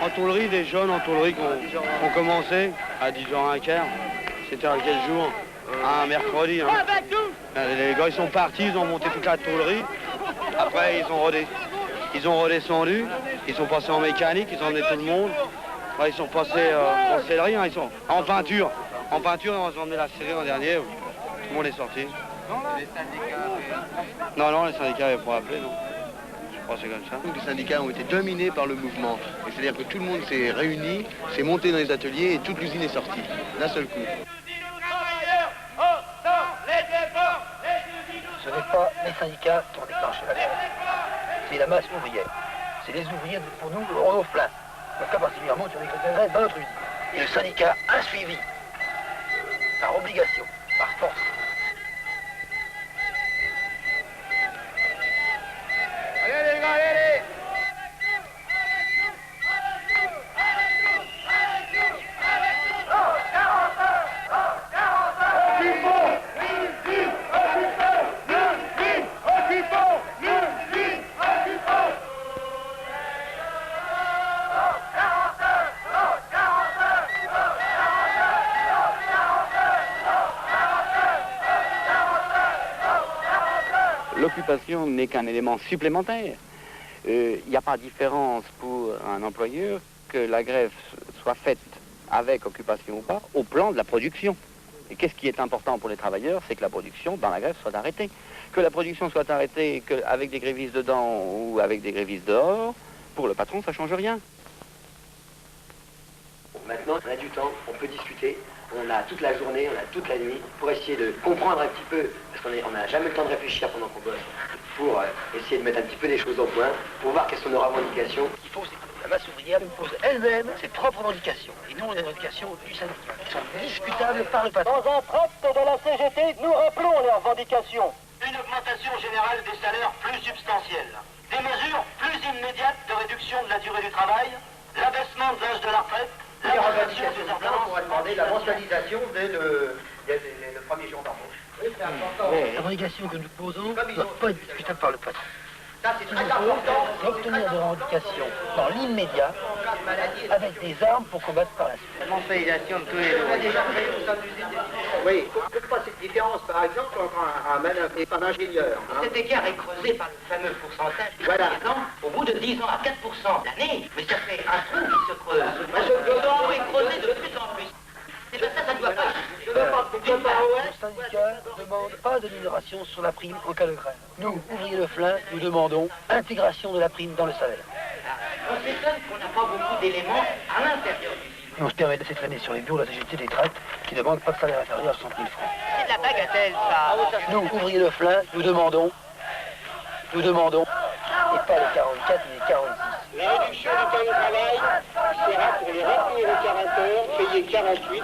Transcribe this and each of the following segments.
En tôlerie, des jeunes en tôlerie qui ont commencé à 10h15. C'était à quel jour? Un mercredi. Hein. Les gars, ils sont partis, ils ont monté toute la tôlerie. Après, ils ont redescendu. Ils sont passés en mécanique, ils ont emmené tout le monde. Après, ils sont passés en sellerie, hein, ils sont en peinture. En peinture, ils ont emmené la série l'an dernier. Tout le monde est sorti. Les syndicats Non, les syndicats n'avaient pas appelé, non. Je crois que c'est comme ça. Les syndicats ont été dominés par le mouvement. C'est-à-dire que tout le monde s'est réuni, s'est monté dans les ateliers et toute l'usine est sortie, d'un seul coup. Ce n'est pas les syndicats qui ont déclenché la grève. C'est la masse ouvrière. C'est les ouvriers, pour nous, le Renault plein. Donc là, particulièrement, qui ont déclenché la grève dans notre usine. Et le syndicat a suivi, par obligation, par force. Allez les gars, allez. L'occupation n'est qu'un élément supplémentaire. Il n'y a pas de différence pour un employeur que la grève soit faite avec occupation ou pas au plan de la production. Et qu'est-ce qui est important pour les travailleurs? C'est que la production dans la grève soit arrêtée. Que la production soit arrêtée avec des grévistes dedans ou avec des grévistes dehors, pour le patron, ça ne change rien. Maintenant, on a du temps, on peut discuter. On a toute la journée, on a toute la nuit pour essayer de comprendre un petit peu, parce qu'on n'a jamais le temps de réfléchir pendant qu'on bosse, pour essayer de mettre un petit peu des choses au point, pour voir quelles sont nos revendications. Il faut, c'est que la masse ouvrière pose elle-même ses propres revendications, et non les revendications du syndicat, qui sont discutables par le patron. Dans un tract de la CGT, nous rappelons les revendications. Une augmentation générale des salaires plus substantielle. Des mesures plus immédiates de réduction de la durée du travail, l'abaissement de l'âge de la retraite, Les revendications, on va demander la mensualisation dès le premier jour d'embauche. Oui, c'est important. Les revendications que nous posons ne doivent pas être discutables par le patron. Ça, c'est très important. C'est obtenir des revendications dans l'immédiat, avec des armes pour combattre par la suite. Mensualisation de tous les jours. Oui, on ne peut pas cette différence, par exemple, entre un manœuvre et un ingénieur. Cet écart est creusé par le fameux pourcentage de Voilà. au bout de 10 ans à 4% l'année. Mais ça fait un trou qui se creuse. Le trou est creusé de plus en plus. Et bien ça ne doit pas. Le syndicat ne demande pas de minoration sur la prime en cas de grève. Nous, ouvriers de Flins, nous demandons intégration de la prime dans le salaire. On s'étonne qu'on n'a pas beaucoup d'éléments à l'intérieur du site. On se permet de laisser traîner sur les bureaux de la CGT des tracts qui ne demandent pas de salaire inférieur à 60 000 francs. C'est de la bagatelle, ça. Nous, ouvriers de Flins, nous demandons, et pas les 44 mais les 46. La réduction du temps de travail sera pour les retenir aux 40 heures, payer 48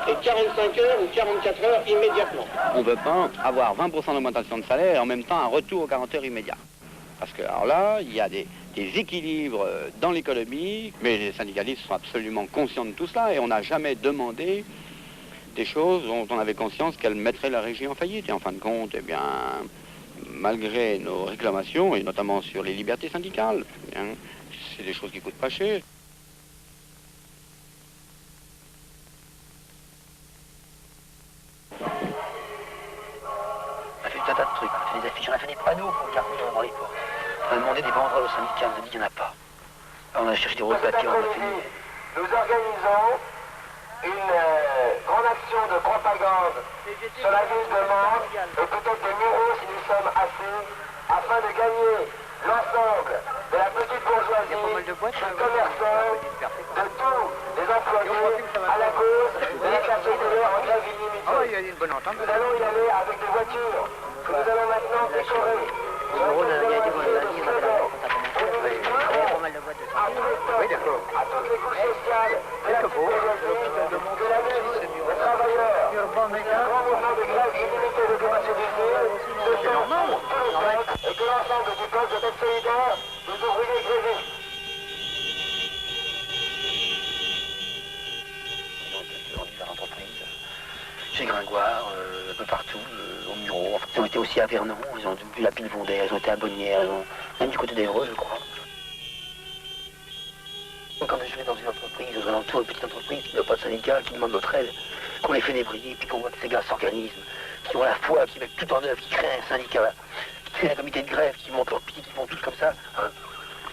et 45 heures ou 44 heures immédiatement. On ne veut pas avoir 20% d'augmentation de salaire et en même temps un retour aux 40 heures immédiat. Parce que alors là, il y a des équilibres dans l'économie, mais les syndicalistes sont absolument conscients de tout cela et on n'a jamais demandé des choses dont on avait conscience qu'elles mettraient la régie en faillite. Et en fin de compte, eh bien, malgré nos réclamations, et notamment sur les libertés syndicales, eh bien, c'est des choses qui coûtent pas cher. On a fait tout un tas de trucs, on a fait des affiches, on a fait des panneaux pour garder dans les portes. On a demandé des banderoles au syndicat, on a dit qu'il n'y en a pas. Alors on a cherché des rouleaux de papier, on a fait des... Nous organisons une grande action de propagande sur la ville de Mende et peut-être des muraux si nous sommes assez, afin de gagner l'ensemble de la petite bourgeoisie, des commerçants, de tous les employés à la cause de la classe ouvrière en grève illimitée. Nous allons y aller avec des voitures que nous allons maintenant décorer. Oui, d'accord. À toutes les couches sociales de la bourgeoisie, de la ville, des travailleurs, un grand mouvement de grève illimitée de commercialisés, de gens pour tous les sexes, et que l'ensemble du peuple doit être solidaire des ouvriers grévistes. Dans diverses entreprises, chez Gringoire, un peu partout, au Muro. Enfin, ils ont été aussi à Vernon, ils ont vu la pile Vondaire, ils ont été à Bonnières, même du côté d'Evreux, je crois. Quand je vais dans entreprises, aux alentours de petites entreprises qui n'ont pas de syndicat, qui demandent notre aide, qu'on les fait débrayer, puis qu'on voit que ces gars s'organisent, qui ont la foi, qui mettent tout en œuvre, qui créent un syndicat, qui créent un comité de grève, qui montent leur pied, qui font tout comme ça. Hein.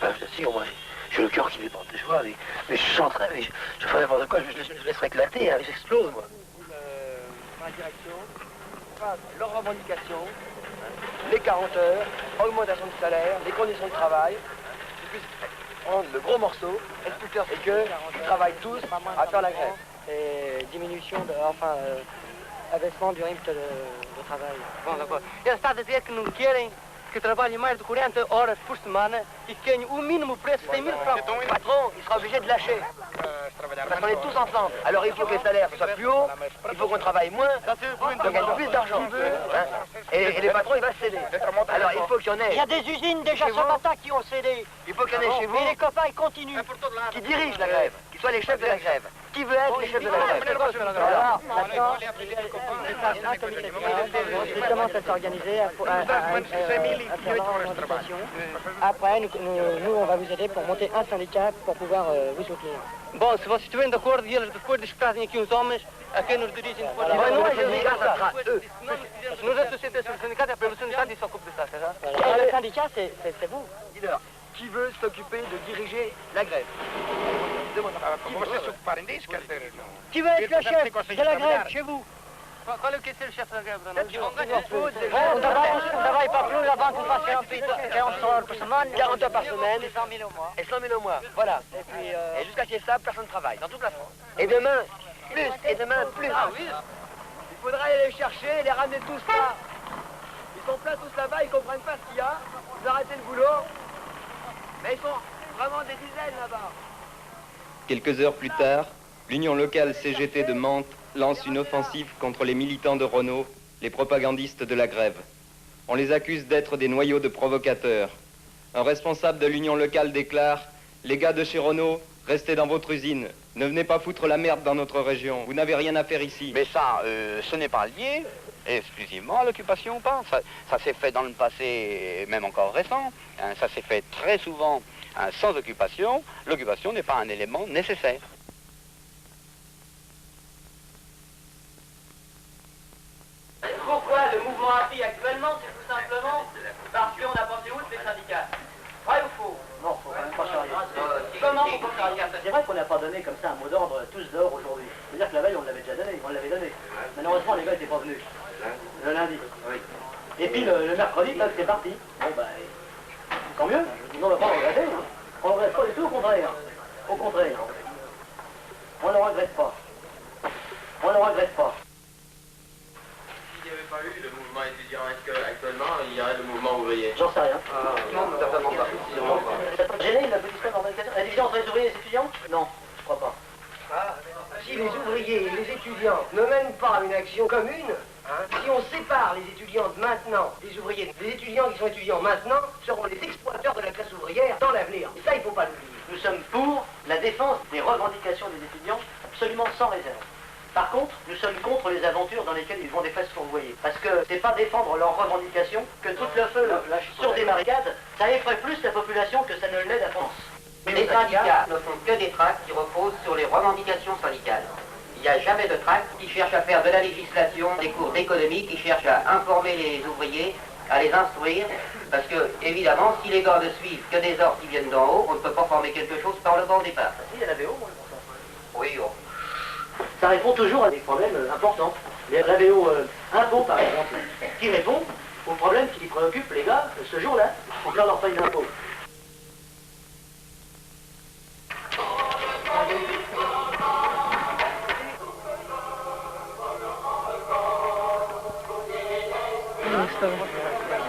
Ben, je t'assure, moi, j'ai le cœur qui déborde de joie, mais je chanterais, mais je ferais n'importe quoi, je laisserais éclater, hein, j'explose, moi. Ma direction, leurs revendications, les 40 heures, augmentation de salaire, les conditions de travail, qu'ils puissent prendre le gros morceau et qu'ils travaillent tous à faire la grève. Et diminution, abaissement du rythme de travail. Bom, d'accord. Ele está a dizer que não querem que trabalhem mais de 40 horas por semana e que ganhem o mínimo preço de 100 000 francs. Le patron, il sera obligé de lâcher. Parce qu'on est tous ensemble. Alors il faut que les salaires soient plus hauts, il faut qu'on travaille moins, qu'on gagne plus d'argent. Hein. Et les patrons, il va céder. Alors il faut qu'il y en ait. Il y a des usines déjà ce matin qui ont cédé. Il faut qu'il y en ait chez vous. Et les copains, ils continuent. Qui dirigent la grève, qui soient les chefs de la grève. Qui veut être les chefs de la grève? Alors, maintenant, un comité de grève qui commence à s'organiser, à faire leur organisation. Après, nous, on va vous aider pour monter un syndicat pour pouvoir vous soutenir. Bom, se vocês estiverem de acordo e eles depois despertarem aqui uns homens a quem nos dirigem depois da não é sindicat, ça sera eux. Se nos associados ao sindicato, é para o sindicato e s'occupe de ça, c'est ça? Le syndicat, c'est vous. Dis-leur, qui veut s'occuper de diriger la grève? Qui veut être le chef de la grève chez vous? Qual é o que é ser o chefe da greve? On travaille pas plus avant qu'on fasse 40 heures par semaine. 40 heures par semaine. Et 100 000 au mois. Et 100 000 au mois, voilà. Et puis, Et jusqu'à ce qu'il y ait ça, personne ne travaille, dans toute la France. Et demain, plus, et demain, plus. Ah oui. Il faudra aller les chercher, les ramener tous là. Ils sont pleins tous là-bas, ils comprennent pas ce qu'il y a. Ils ont arrêté le boulot. Mais ils sont vraiment des dizaines là-bas. Quelques heures plus tard, l'Union locale CGT de Mantes lance une offensive contre les militants de Renault, les propagandistes de la grève. On les accuse d'être des noyaux de provocateurs. Un responsable de l'Union locale déclare « Les gars de chez Renault, restez dans votre usine. Ne venez pas foutre la merde dans notre région. Vous n'avez rien à faire ici. » Mais ça, ce n'est pas lié exclusivement à l'occupation ou pas. Ça s'est fait dans le passé, même encore récent. Hein, ça s'est fait très souvent sans occupation. L'occupation n'est pas un élément nécessaire. Pourquoi le mouvement a pris actuellement? C'est tout simplement parce qu'on a passé outre les syndicats. Vrai ou faux? Non, faut quand même pas charrier. Comment on peut faire? C'est vrai qu'on n'a pas donné comme ça un mot d'ordre tous dehors aujourd'hui. C'est-à-dire que la veille, on l'avait déjà donné, on l'avait donné. Malheureusement, les gars n'étaient pas venus. Le lundi. Oui. Et puis le mercredi, là, c'est parti. Bon, ben, tant mieux. On ne va pas regretter. Hein. On ne regrette pas du tout, au contraire. Au contraire. On ne regrette pas. On ne regrette pas. S'il n'y avait pas eu le mouvement étudiant, est-ce qu'actuellement il y aurait le mouvement ouvrier? J'en sais rien. Non, certainement pas. Ça peut gêner l'aboutissement de l'organisation? La division entre les ouvriers et les étudiants? Non, je crois pas. Si les ouvriers et les étudiants ne mènent pas une action commune, si on sépare les étudiants de maintenant des ouvriers, les étudiants qui sont étudiants maintenant seront les exploiteurs de la classe ouvrière dans l'avenir. Et ça, il ne faut pas l'oublier. Nous sommes pour la défense des revendications des étudiants, absolument sans réserve. Par contre, nous sommes contre les aventures dans lesquelles ils vont des fesses fourvoyées. Parce que c'est pas défendre leurs revendications que tout le feu sur des barricades, ça effraie plus la population que ça ne l'aide à France. Les syndicats ne font que des tracts qui reposent sur les revendications syndicales. Il n'y a jamais de tracts qui cherchent à faire de la législation, des cours d'économie, qui cherchent à informer les ouvriers, à les instruire, parce que, évidemment, si les gars ne suivent que des ordres qui viennent d'en haut, on ne peut pas former quelque chose par le bas au départ. Si, il y en avait au moins pour ça. Oui, oh. Ça répond toujours à des problèmes importants. Les RVO impôts, par exemple, qui répond aux problèmes qui préoccupent les gars ce jour-là, pour faire leur feuille d'impôt.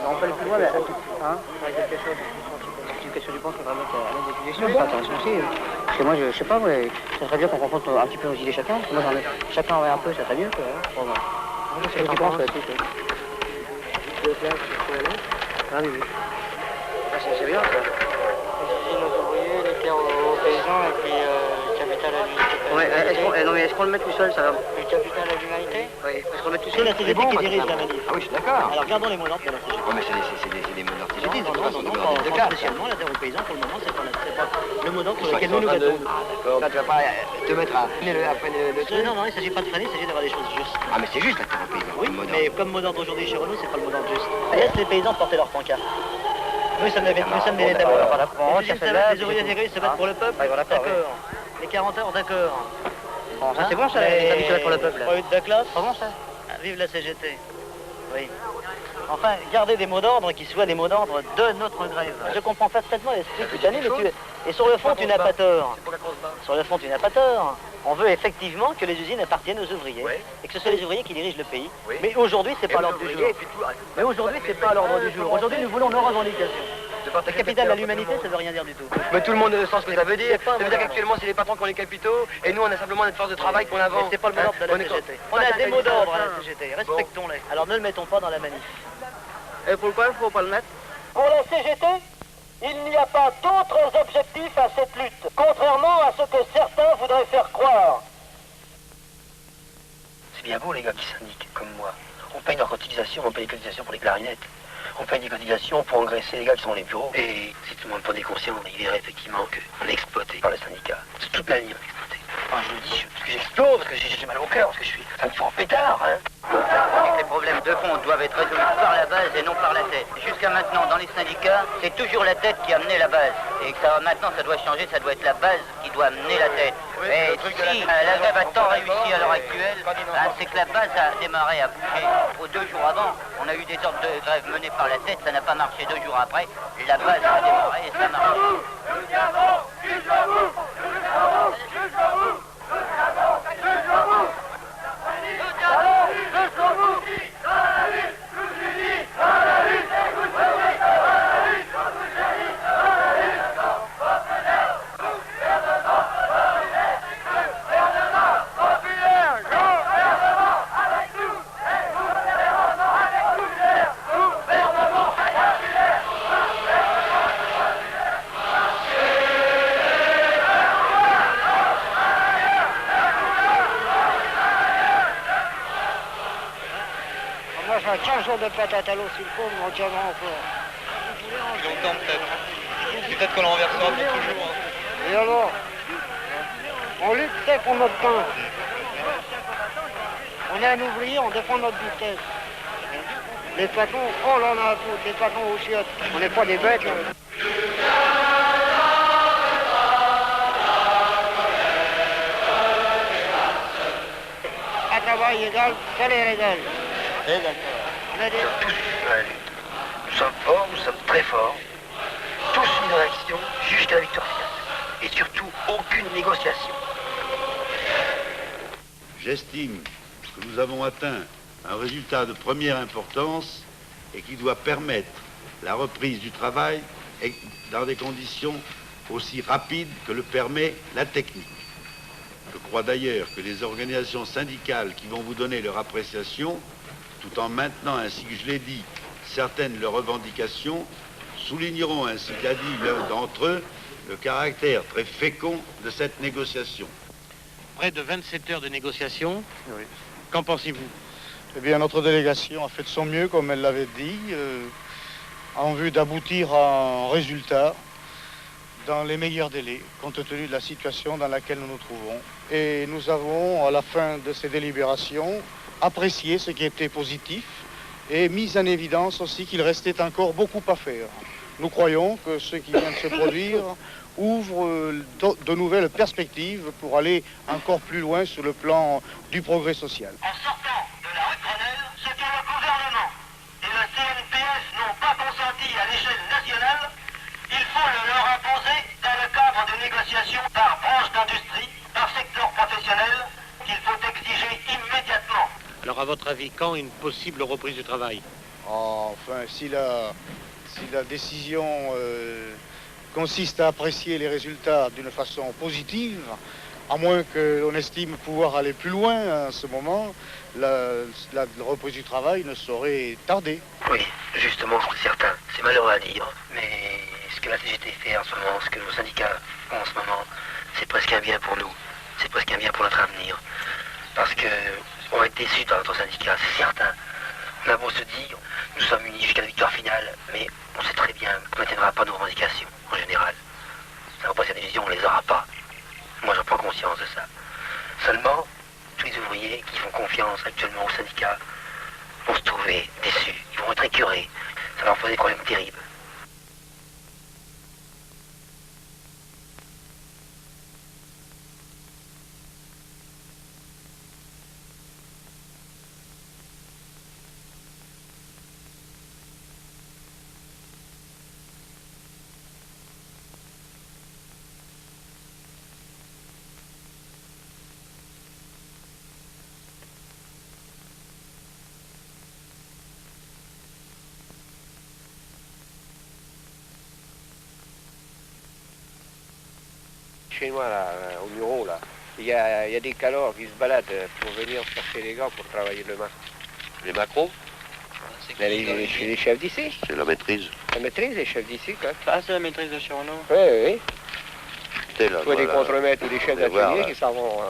On peut aller plus loin, là, hein, avec quelque chose. Qu'est-ce que tu penses vraiment qu'à l'aide d'étudiation? C'est pas intéressant aussi. Parce que moi, je sais pas, ouais, ça serait bien qu'on rencontre un petit peu nos idées chacun. Moi, chacun aurait un peu, ça serait mieux, quoi. Bon, bah. Qu'est-ce que tu penses là-dessus? Ah oui, oui. C'est bien, ça. Les usines aux ouvriers, les terres aux paysans, et puis capital à l'unité. Ouais, non, mais est-ce qu'on le met tout seul, ça va. Le capital de l'humanité? Oui, parce qu'on le met tout C'est seul. la CGT qui dirige la manif. Ah oui, je suis d'accord. Alors regardons les mots d'ordre de la CGT. Ouais, mais c'est des mots d'ordre Non, CGT, non, de toute façon, non, des non, mots d'ordre de pas classe. spécialement, la terre aux paysans, pour le moment, c'est pas le mot d'ordre sur Ils lequel sont nous en train de- battons. Ah d'accord, tu vas pas te mettre à freiner le truc. Non, non, il ne s'agit pas de freiner, il s'agit d'avoir des choses justes. Ah mais c'est juste la terre aux paysans, Oui, le mot d'ordre. mais comme mot d'ordre aujourd'hui chez Renault, c'est pas le mot d'ordre juste. Laisse les paysans porter leurs pancartes. Nous sommes des États-majors. Les ouvriers des rues se battent pour le peuple. D'accord. Les 40 heures, d'accord. Ça c'est bon ça, les habits se battent pour le peuple. Pour de classe. Pas bon ça? Vive la CGT. Oui. Enfin, gardez des mots d'ordre qui soient des mots d'ordre de notre grève. Je comprends parfaitement l'esprit que tu as mis, mais et sur le fond, tu n'as pas tort. Sur le fond, tu n'as pas tort. On veut effectivement que les usines appartiennent aux ouvriers, et que ce soit les ouvriers qui dirigent le pays. Mais aujourd'hui, c'est pas l'ordre du jour. Mais aujourd'hui, c'est pas l'ordre du jour. Aujourd'hui, nous voulons nos revendications. Le capital à l'humanité, ça veut rien dire du tout. Mais tout le monde sent ce que ça veut dire. Ça veut dire qu'actuellement, c'est les patrons qui ont les capitaux, et nous, on a simplement notre force de travail qu'on avance. C'est pas le mot d'ordre de la CGT. On a des mots d'ordre à la CGT, respectons-les. Alors ne le mettons pas dans la manif. Et pourquoi il ne faut pas le mettre? Pour la CGT, il n'y a pas d'autres objectifs à cette lutte, contrairement à ce que certains voudraient faire croire. C'est bien beau les gars qui syndiquent comme moi. On paye nos cotisations, on paye les cotisations pour les clarinettes. On paye des cotisations pour engraisser les gars qui sont dans les bureaux. Et si tout le monde prenait conscience, il verrait effectivement qu'on est exploité par le syndicat. C'est toute la ligne on est exploité. Enfin, je le dis parce que j'explose, parce que j'ai mal au cœur, parce que ça me fait en pétard, hein. Les problèmes de fond doivent être résolus par la base et non par la tête. Jusqu'à maintenant, dans les syndicats, c'est toujours la tête qui a mené la base. Et que maintenant, ça doit changer, ça doit être la base qui doit mener la tête. Et si la grève a tant réussi à l'heure actuelle, c'est que la base a démarré à bouger. 2 jours avant, on a eu des ordres de grève menés par la tête, ça n'a pas marché. 2 jours après, la base a démarré et ça a marché. Moi, je fais 15 jours de patate à l'eau s'il faut, mais on tiendra encore. Longtemps peut-être. Peut-être qu'on le renversera pour toujours. Et alors? On lutte c'est pour notre pain. On est un ouvrier, on défend notre vitesse. Les patrons, oh là on a à foutre, les patrons aux chiottes. On n'est pas des bêtes. Là. À travail égal, salaire égal. On a des... Tous unis dans la lutte. Nous sommes forts, nous sommes très forts. Tous unis dans l'action jusqu'à la victoire finale. Et surtout, aucune négociation. J'estime que nous avons atteint un résultat de première importance et qui doit permettre la reprise du travail dans des conditions aussi rapides que le permet la technique. Je crois d'ailleurs que les organisations syndicales qui vont vous donner leur appréciation, tout en maintenant, ainsi que je l'ai dit, certaines de leurs revendications, souligneront, ainsi qu'a dit l'un d'entre eux, le caractère très fécond de cette négociation. Près de 27 heures de négociation. Oui. Qu'en pensez-vous? Eh bien, notre délégation a fait de son mieux, comme elle l'avait dit, en vue d'aboutir à un résultat dans les meilleurs délais, compte tenu de la situation dans laquelle nous nous trouvons. Et nous avons, à la fin de ces délibérations, apprécié ce qui était positif et mis en évidence aussi qu'il restait encore beaucoup à faire. Nous croyons que ce qui vient de se produire ouvre de nouvelles perspectives pour aller encore plus loin sur le plan du progrès social. En sortant de la rue Grenelle, ce que le gouvernement et le CNPS n'ont pas consenti à l'échelle nationale, il faut le leur imposer dans le cadre de négociations par branche d'industrie, par secteur professionnel, qu'il faut exiger immédiatement. Alors, à votre avis, quand une possible reprise du travail? Enfin, si la décision consiste à apprécier les résultats d'une façon positive, à moins que l'on estime pouvoir aller plus loin en ce moment, la reprise du travail ne saurait tarder. Oui, justement, c'est certain. C'est malheureux à dire, mais ce que la CGT fait en ce moment, ce que nos syndicats font en ce moment, c'est presque un bien pour nous. C'est presque un bien pour notre avenir. parce qu'on va être déçus dans notre syndicat, c'est certain. On a beau se dire, nous sommes unis jusqu'à la victoire finale, mais on sait très bien qu'on n'atteindra pas nos revendications, en général. Ça va pas cette division, on les aura pas. Moi, j'en prends conscience de ça. Seulement, tous les ouvriers qui font confiance actuellement au syndicat vont se trouver déçus, ils vont être écœurés. Ça va leur poser des problèmes terribles. Chez moi, là, au bureau, là, il y a des calors qui se baladent pour venir chercher les gars pour travailler le matin. Les macros? C'est les chefs d'ici. C'est la maîtrise. La maîtrise, les chefs d'ici, quoi. Ah, c'est la maîtrise de chez Renault? Oui, oui. Soit des contremaîtres ou des chefs d'atelier qui s'en vont.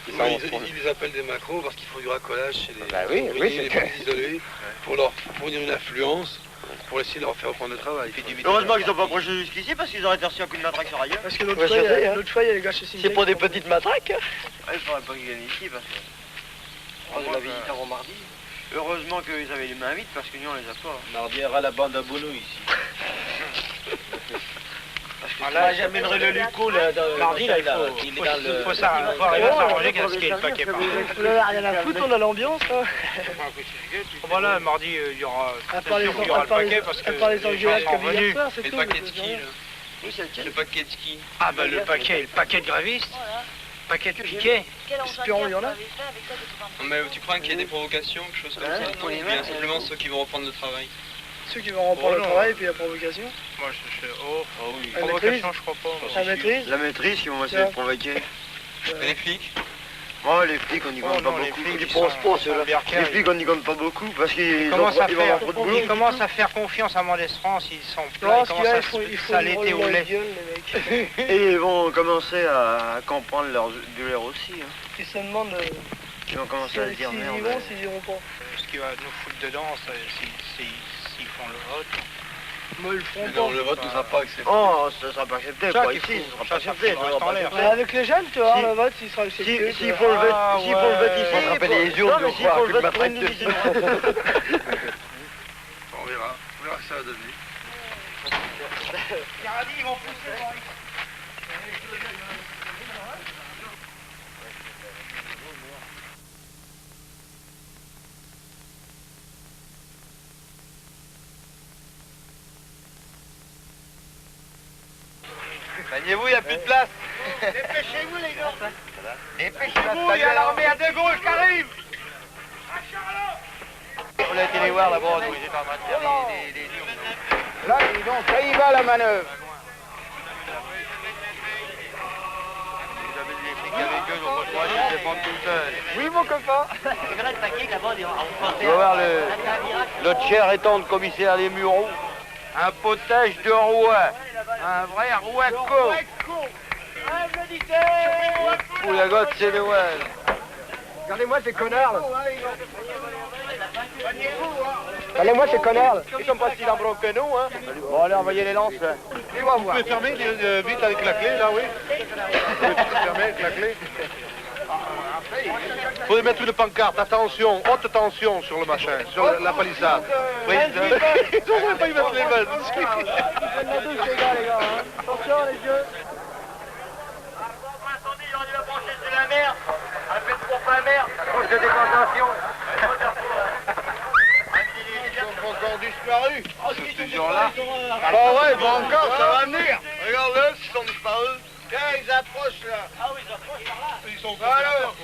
Ils les appellent des macros parce qu'ils font du racolage chez les ouvriers, les plus isolés, pour leur fournir une influence, pour essayer de leur faire reprendre le travail. Heureusement qu'ils n'ont pas approché jusqu'ici parce qu'ils auraient été reçus un coup de matraque sur ailleurs. Parce que l'autre fois, il y a les gars chez Syntex. C'est pour des petites matraques. Ouais, il faudrait pas qu'ils viennent ici parce que... On la visite avant mardi. Heureusement qu'ils avaient les mains vides parce que nous on les a pas. Mardi, il y aura la bande à Bono ici. Ah là, j'amènerai le Luco là, mardi, là, il faut arriver à s'arranger qu'est-ce qu'il y ait le paquet par rien à foutre, on a l'ambiance. Bon là, mardi, il y aura le paquet parce que les gens sont revenus. Et le paquet de ski, là. Oui, c'est lequel? Le paquet de ski. Ah bah le paquet de grévistes, paquet de piquets. Espérons, il y en a. Mais tu crois qu'il y a des provocations, quelque chose comme ça? Ou bien simplement ceux qui vont reprendre le travail? Ceux qui vont reprendre le travail et puis la provocation. Moi oui. Provocation, je crois pas. La maîtrise? La maîtrise, ils vont essayer de provoquer. Et les flics? Oh, les flics, on n'y compte pas beaucoup. Les flics, on n'y compte pas beaucoup parce qu'ils vont avoir trop de boulot. Ils commencent à faire confiance à Mendès-France, ils sont pleins, ils commencent à s'allaiter au lait. Et ils vont commencer à comprendre leur douleur aussi. Ils se demandent ils vont commencer à se dire merde. S'ils iront pas. Ce qui va nous foutre dedans, s'ils font le vote. Mais ils font pas. Non, le vote ne sera pas accepté. Oh, ça ne sera pas accepté, quoi. Ici, ce sera pas accepté. Avec les jeunes, tu vois, le vote, s'il sera accepté. S'il faut le vote ici, il faut rappeler les urnes de croire que ma traite de On verra ce que ça va donner. Ils vont pousser. Gagnez-vous, il n'y a plus de place. Dépêchez-vous, les gars. Dépêchez-vous, il y a l'armée à de gauche qui arrive. On a été les voir là-bas, nous, ils étaient en train de faire des urnes. Là, dis donc, ça y va la manœuvre. Ils avaient des flics avec eux, donc moi, je ne dépendre tout seul. Oui, mon copain. Tu vas voir le tiers étant de commissaire des Mureaux. Un potage de rouet. Un vrai rouet-co. Pour la gotte, c'est le ouais. Regardez-moi ces connards là. Regardez-moi ces connards là. Ils sont pas si lambros que nous, hein. Bon, allez, envoyez les lances. Vous pouvez fermer vite avec la clé, là, oui. Vous pouvez fermer avec la clé. Il faudrait mettre une pancarte, attention, haute tension sur le machin, sur la palissade. Oui, ils n'auraient pas y mettre les mains. Ils prennent la douche, les gars, hein. Attention, les yeux. Incendie, on va brancher sur la mer. Un peu de pompe à mer. Proche de décontention. Ils ont encore disparu. C'est toujours là. Ah ouais, bon encore, ça va venir. Regarde-le, ils sont disparus. Tiens, ils approchent là. Ah oui, ils approchent par là. Ils sont alors.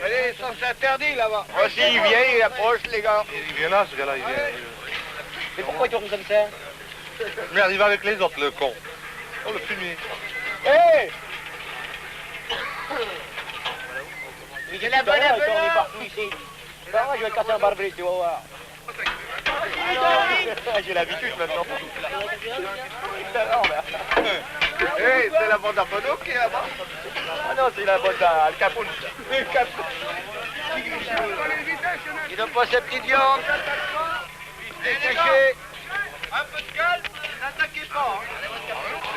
Allez, ça c'est interdit là-bas. Voici, il vient, il approche, les gars. Il vient là, ce gars-là, il vient. Mais pourquoi ils tournent comme ça? Merde, il va avec les autres, le con. Oh, le fumier. Hé! J'ai la bonne à partout ici. Je vais casser un barbelé, tu vas voir. J'ai l'habitude maintenant. Hé, c'est la bande à Bono qui est là-bas. Ah non, c'est la botte à Al Capone. Il donne pas sa petite viande. Séché. Un peu de calme, n'attaquez pas.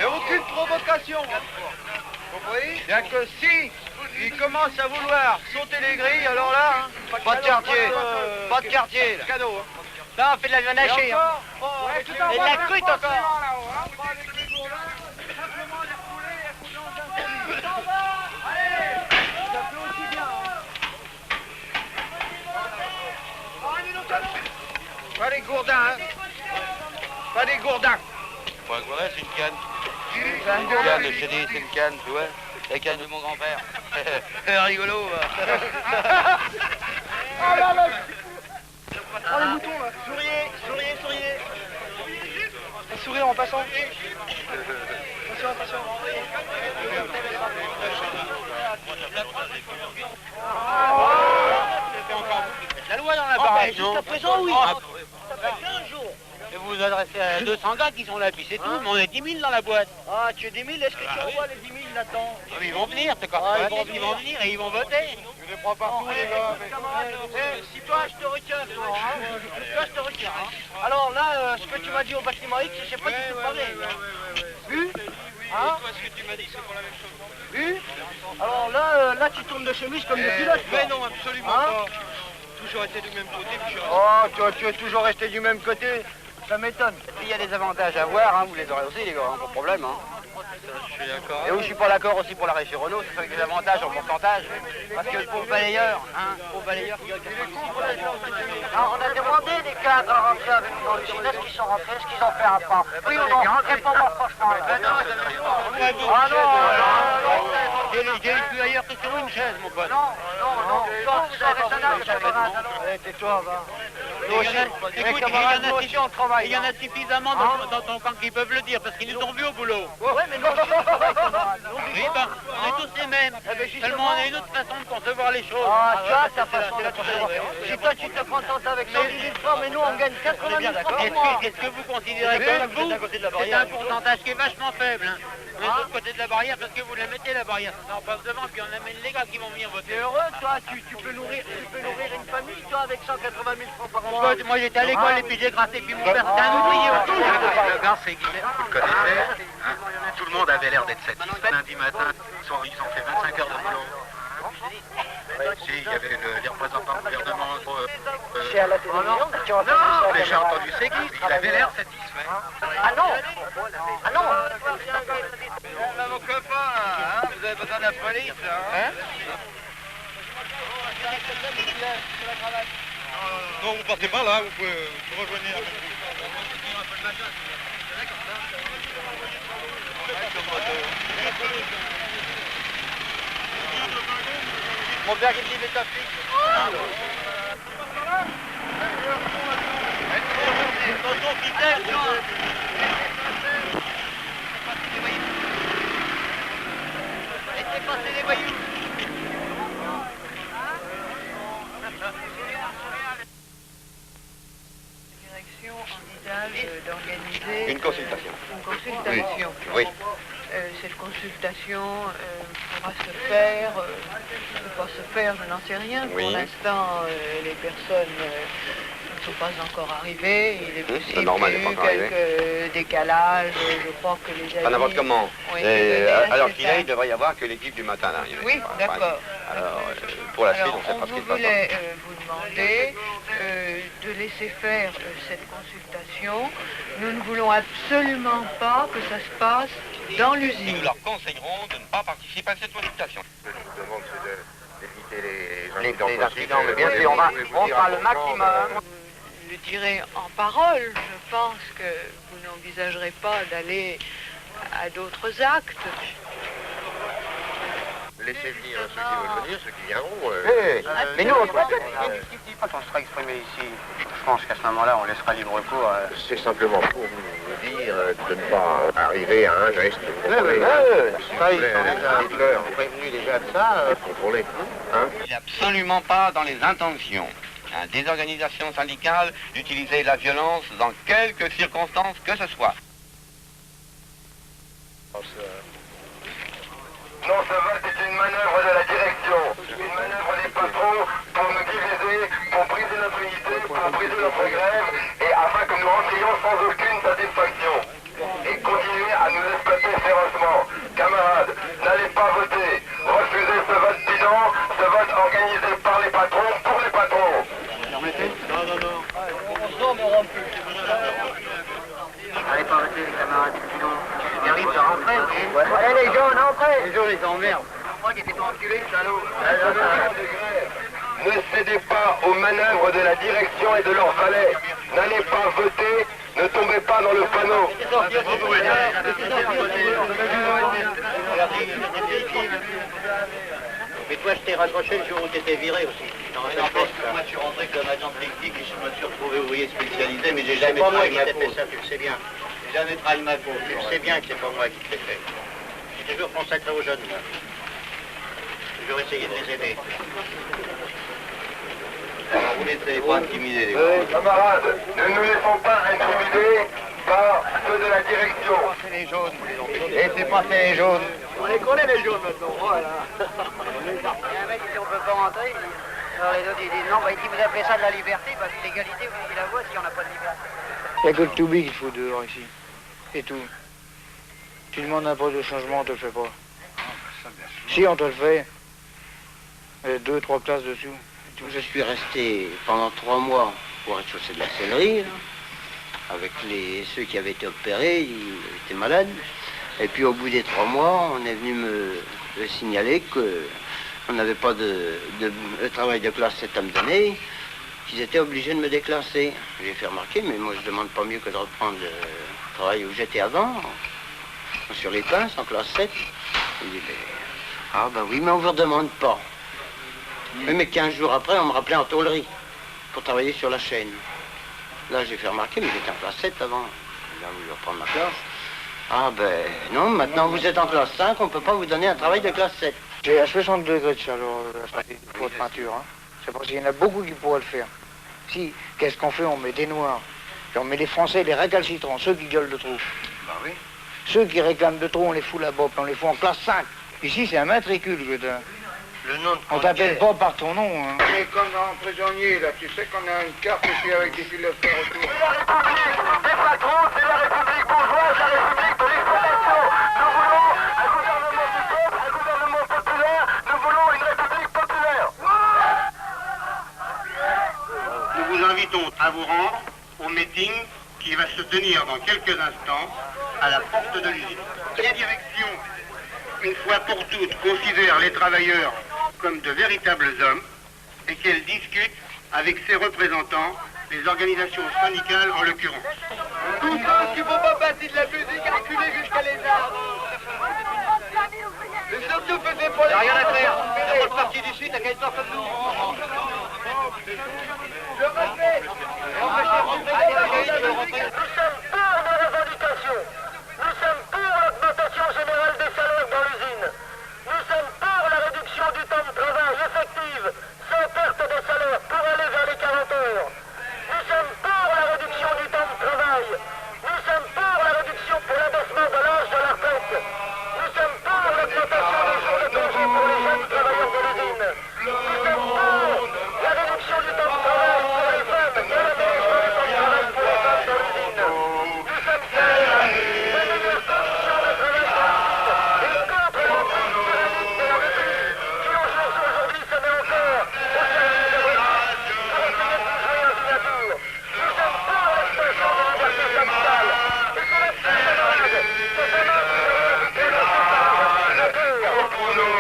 Et aucune provocation. Compris? Bien que si il commence à vouloir sauter les grilles, alors là, hein, Pas de quartier. Pas de quartier. Là. Cadeau. Hein. Là, on fait de la viande hachée. Hein. Et de la crue, attention. Pas des gourdins, hein. Pas des gourdins. Pas un gourdin, c'est une canne. C'est un Une gourdin. canne, je t'ai dit, c'est une canne, tu vois. La canne de mon grand-père. Rigolo. Ah là là. Oh, les moutons, là. Souriez. Un sourire en passant. Attention. La loi dans la baraque, non? Jusqu'à présent, oui. Ça fait 15 jours. Et vous vous adressez à 200 gars qui sont là, puis c'est tout. Mais on est 10 000 dans la boîte. Ah, tu es 10 000, est-ce que tu envoies les 10 000 là-dedans? Ils vont venir, t'es quoi? Ils vont venir et ils vont voter. Je les prends partout, les gars. Si toi, je te retiens, toi. Hein. Toi, je te retiens. Hein. Alors là, ce que tu m'as dit au bâtiment X, je sais pas du tout parler. Vu? Hein? Toi, ce que tu m'as dit, c'est pour la même chose. Vu? Alors là, tu tournes de chemise comme des pilotes. Mais non, absolument pas. Toujours été du même côté, puis Oh, tu es toujours resté du même côté. Ça m'étonne. Il y a des avantages à voir, hein, vous les aurez aussi, les gars, hein, pas de problème. Hein. je suis d'accord. Et où je suis pas d'accord aussi pour la régie Renault, c'est avec des avantages en pourcentage. Parce que le pauvre balayeur, qui gagne 90 Alors, on a demandé des cadres à rentrer avec nous dans l'usine. Est-ce qu'ils sont rentrés? Est-ce qu'ils ont fait un pas? Oui ou non? Réponds-moi franchement. Ah non. J'ai plus ailleurs que sur une chaise, mon pote. Non, vous avez raisonnable, camarade. Tais-toi, va. Écoute, il y en a suffisamment dans ton camp qui peuvent le dire, parce qu'ils nous ont vus au boulot. Ouais, mais nous aussi, on travaille, camarade. Oui, ben, on est tous les mêmes. Seulement, on a une autre façon de concevoir les choses. Ah, tu as ta façon de concevoir. Si toi, tu te contentes avec 110 000 francs, mais nous, on gagne 80 000 francs par mois. Est-ce que vous considérez que vous, c'est un pourcentage qui est vachement faible, hein? On est de l'autre côté de la barrière parce que vous la mettez, la barrière. Ça en passe devant, puis on amène les gars qui vont venir voter. T'es heureux, toi? Tu peux nourrir une famille, toi, avec 180 000 francs par mois? Moi, j'étais à l'école et puis j'ai gratté, puis mon père, c'était un ouvrier. Le gars, c'est Guy, vous le connaissez, hein? Tout le monde avait l'air d'être satisfait. Lundi matin, ils ont fait 25 heures de boulot. Si, il y avait les représentants du gouvernement. C'est à la télévision que tu as entendu ça? Non, mais j'ai entendu c'est Guy, il avait l'air satisfait. Ah non. Là, vos copains, hein, vous avez besoin de la police, là, hein? Non, vous partez pas là, vous pouvez revenir. Mon père qui me dit mais t'as Laissez passer les voyous. La direction envisage d'organiser Une consultation. Une consultation. Oui. Cette consultation pourra se faire, ne pas se faire, je n'en sais rien. Oui. Pour l'instant, les personnes ne sont pas encore arrivées. Il est possible normal, qu'il y ait n'est eu pas encore arrivé. quelques décalages. Je crois que les avis Pas n'importe comment. ont été donnés Alors assez qu'il est, il tard. devrait y avoir que l'équipe du matin là. Oui, d'accord. Alors, pour la suite, on ne sait on pas ce qui se voulait passe. vous demander de laisser faire cette consultation. Nous ne voulons absolument pas que ça se passe dans l'usine. Nous leur conseillerons de ne pas participer à cette consultation. Ce que je vous demande, c'est d'éviter les incidents, mais bien sûr, on fera le maximum. Le dirai en parole, je pense que vous n'envisagerez pas d'aller à d'autres actes. Laissez venir ceux qui veulent venir, ceux qui viendront. Mais nous, on sera exprimé ici. Je pense qu'à ce moment-là, on laissera libre cours. C'est simplement pour vous dire de ne pas arriver à un geste. Ça, ils sont déjà prévenus déjà de ça. Contrôler. Hein? Il n'est absolument pas dans les intentions des organisations syndicales d'utiliser la violence dans quelque circonstance que ce soit. Non, ce vote est une manœuvre de la direction, une manœuvre des patrons pour nous diviser, pour briser notre unité, pour briser notre grève, et afin que nous rentrions sans aucune satisfaction. Et continuer à nous exploiter férocement. Camarades, n'allez pas voter. Refusez ce vote bidon, ce vote organisé par les patrons, pour les patrons. Allez pas voter les camarades, sinon c'est bien vite de rentrer, ok? Allez les jaunes, entrez! Les jaunes, ils emmerdent. Moi qui étais pas enculé, salaud. Ne cédez pas aux manœuvres de la direction et de leurs valets. N'allez pas voter, ne tombez pas dans le panneau. Mais toi, je t'ai raccroché le jour où tu étais viré aussi. Moi, je suis rentré comme agent technique et je me suis retrouvé ouvrier spécialisé, mais j'ai C'est jamais pas moi trahi qui ma t'ai fait cause. ça, tu le sais bien. J'ai jamais trahi ma cause. Tu le sais bien que c'est pas moi qui te l'ai fait. J'ai toujours consacré aux jeunes, moi. J'ai toujours essayé de les aider. Alors, vous ne laissez pas intimider les gens. Camarades, ne nous laissons pas intimider par ceux de la direction. C'est les jaunes. Et c'est pas les jaunes. On les connaît les jaunes maintenant, voilà. Il y a un mec qui dit on peut pas rentrer. Alors les autres ils disent non, bah, il dit vous appelez ça de la liberté, parce que l'égalité vous dites la voix si on n'a pas de liberté. Il n'y a que le to-be qu'il faut dehors ici. C'est tout. Tu demandes un poste de changement, on te le fait pas. Si on te le fait, 2-3 places dessous. Je suis resté pendant 3 mois au rez-de-chaussée de la sellerie, là, avec ceux qui avaient été opérés, ils étaient malades. Et puis au bout des 3 mois, on est venu me signaler qu'on n'avait pas de travail de classe cette année, qu'ils étaient obligés de me déclasser. J'ai fait remarquer, mais moi je demande pas mieux que de reprendre le travail où j'étais avant, sur les pinces, en classe 7. Il dit, ah ben oui, mais on vous redemande pas. Oui, mais 15 jours après, on me rappelait en tôlerie pour travailler sur la chaîne. Là, j'ai fait remarquer, mais j'étais en classe 7 avant. Là, je vais reprendre ma classe. Ah ben non, maintenant vous êtes en classe 5, on ne peut pas vous donner un travail de classe 7. J'ai à 60 degrés de chaleur, pour de peinture. Hein. C'est parce qu'il y en a beaucoup qui pourraient le faire. Si, qu'est-ce qu'on fait? On met des noirs. Et on met les Français, les récalcitrants, ceux qui gueulent de trop. Bah oui. Ceux qui réclament de trop, on les fout là-bas, puis on les fout en classe 5. Ici, c'est un matricule, je veux dire. Le nom de On t'appelle pas par ton nom. Hein. On est comme dans un prisonnier, là. Tu sais qu'on a une carte ici avec des fils de fer autour. C'est la République des patrons, c'est la République bourgeoise, la République de l'exploitation. Nous voulons un gouvernement du peuple, un gouvernement populaire. Nous voulons une République populaire. Nous vous invitons à vous rendre au meeting qui va se tenir dans quelques instants à la porte de l'usine. La direction, une fois pour toutes, considère les travailleurs comme de véritables hommes et qu'elle discute avec ses représentants, les organisations syndicales en l'occurrence. Tous ceux qui ne font pas partie de la musique, reculez jusqu'à les arbres. Mais surtout, faisez pour les... Y'a rien à faire. La bonne partie du Sud, t'as qu'à être en face de nous. Je répète, nous sommes pour nos revendications. Nous sommes pour l'augmentation générale des salaires dans l'usine. Nous sommes pour la réduction du temps de travail effective, sans perte de salaire, pour aller vers les 40 heures. Nous sommes pour la réduction du temps de travail. Nous sommes pour la réduction pour l'abaissement de l'âge de la retraite. Nous sommes pour l'augmentation des jours de congé pour les jeunes travailleurs de l'usine. Nous sommes pour la réduction du temps de travail pour les femmes et l'aménagement du temps de travail pour les femmes dans l'usine. Nous sommes pour la meilleure condition de travail et contre l'emprise tyrannique de la République qui aujourd'hui se met encore au service de l'État avec une bourgeoisie ordinature. Nous sommes pour l'extension de la liberté syndicale et pour la petite camarade, c'est un homme qui est le pour nous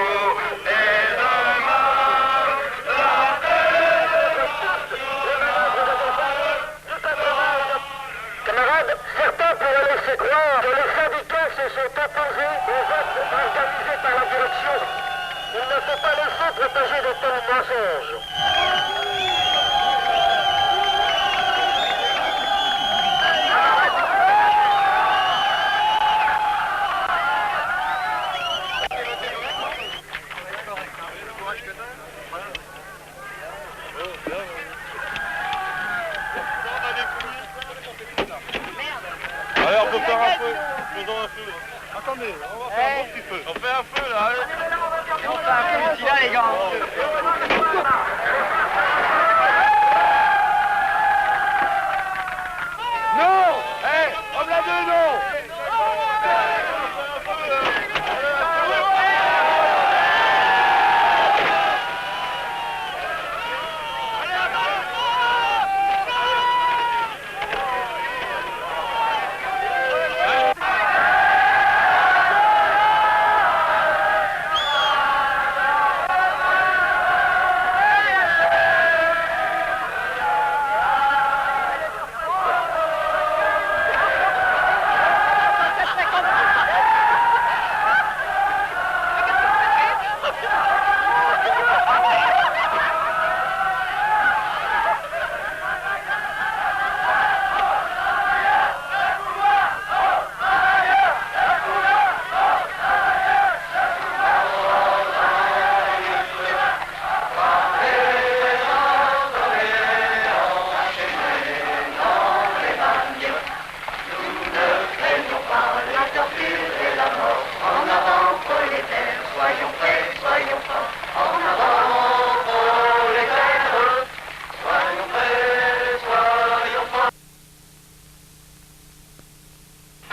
et demain camarades, certains pourraient laisser croire que les syndicats se sont opposés aux actes organisés par la direction. Il ne faut pas laisser propager de tels mensonges. Allez, on peut faire un peu. Faisons un peu. Attendez, on va faire un petit feu. On fait un feu là, allez. On fait un feu ici là, les gars. Non! Hé, homme là deux, non!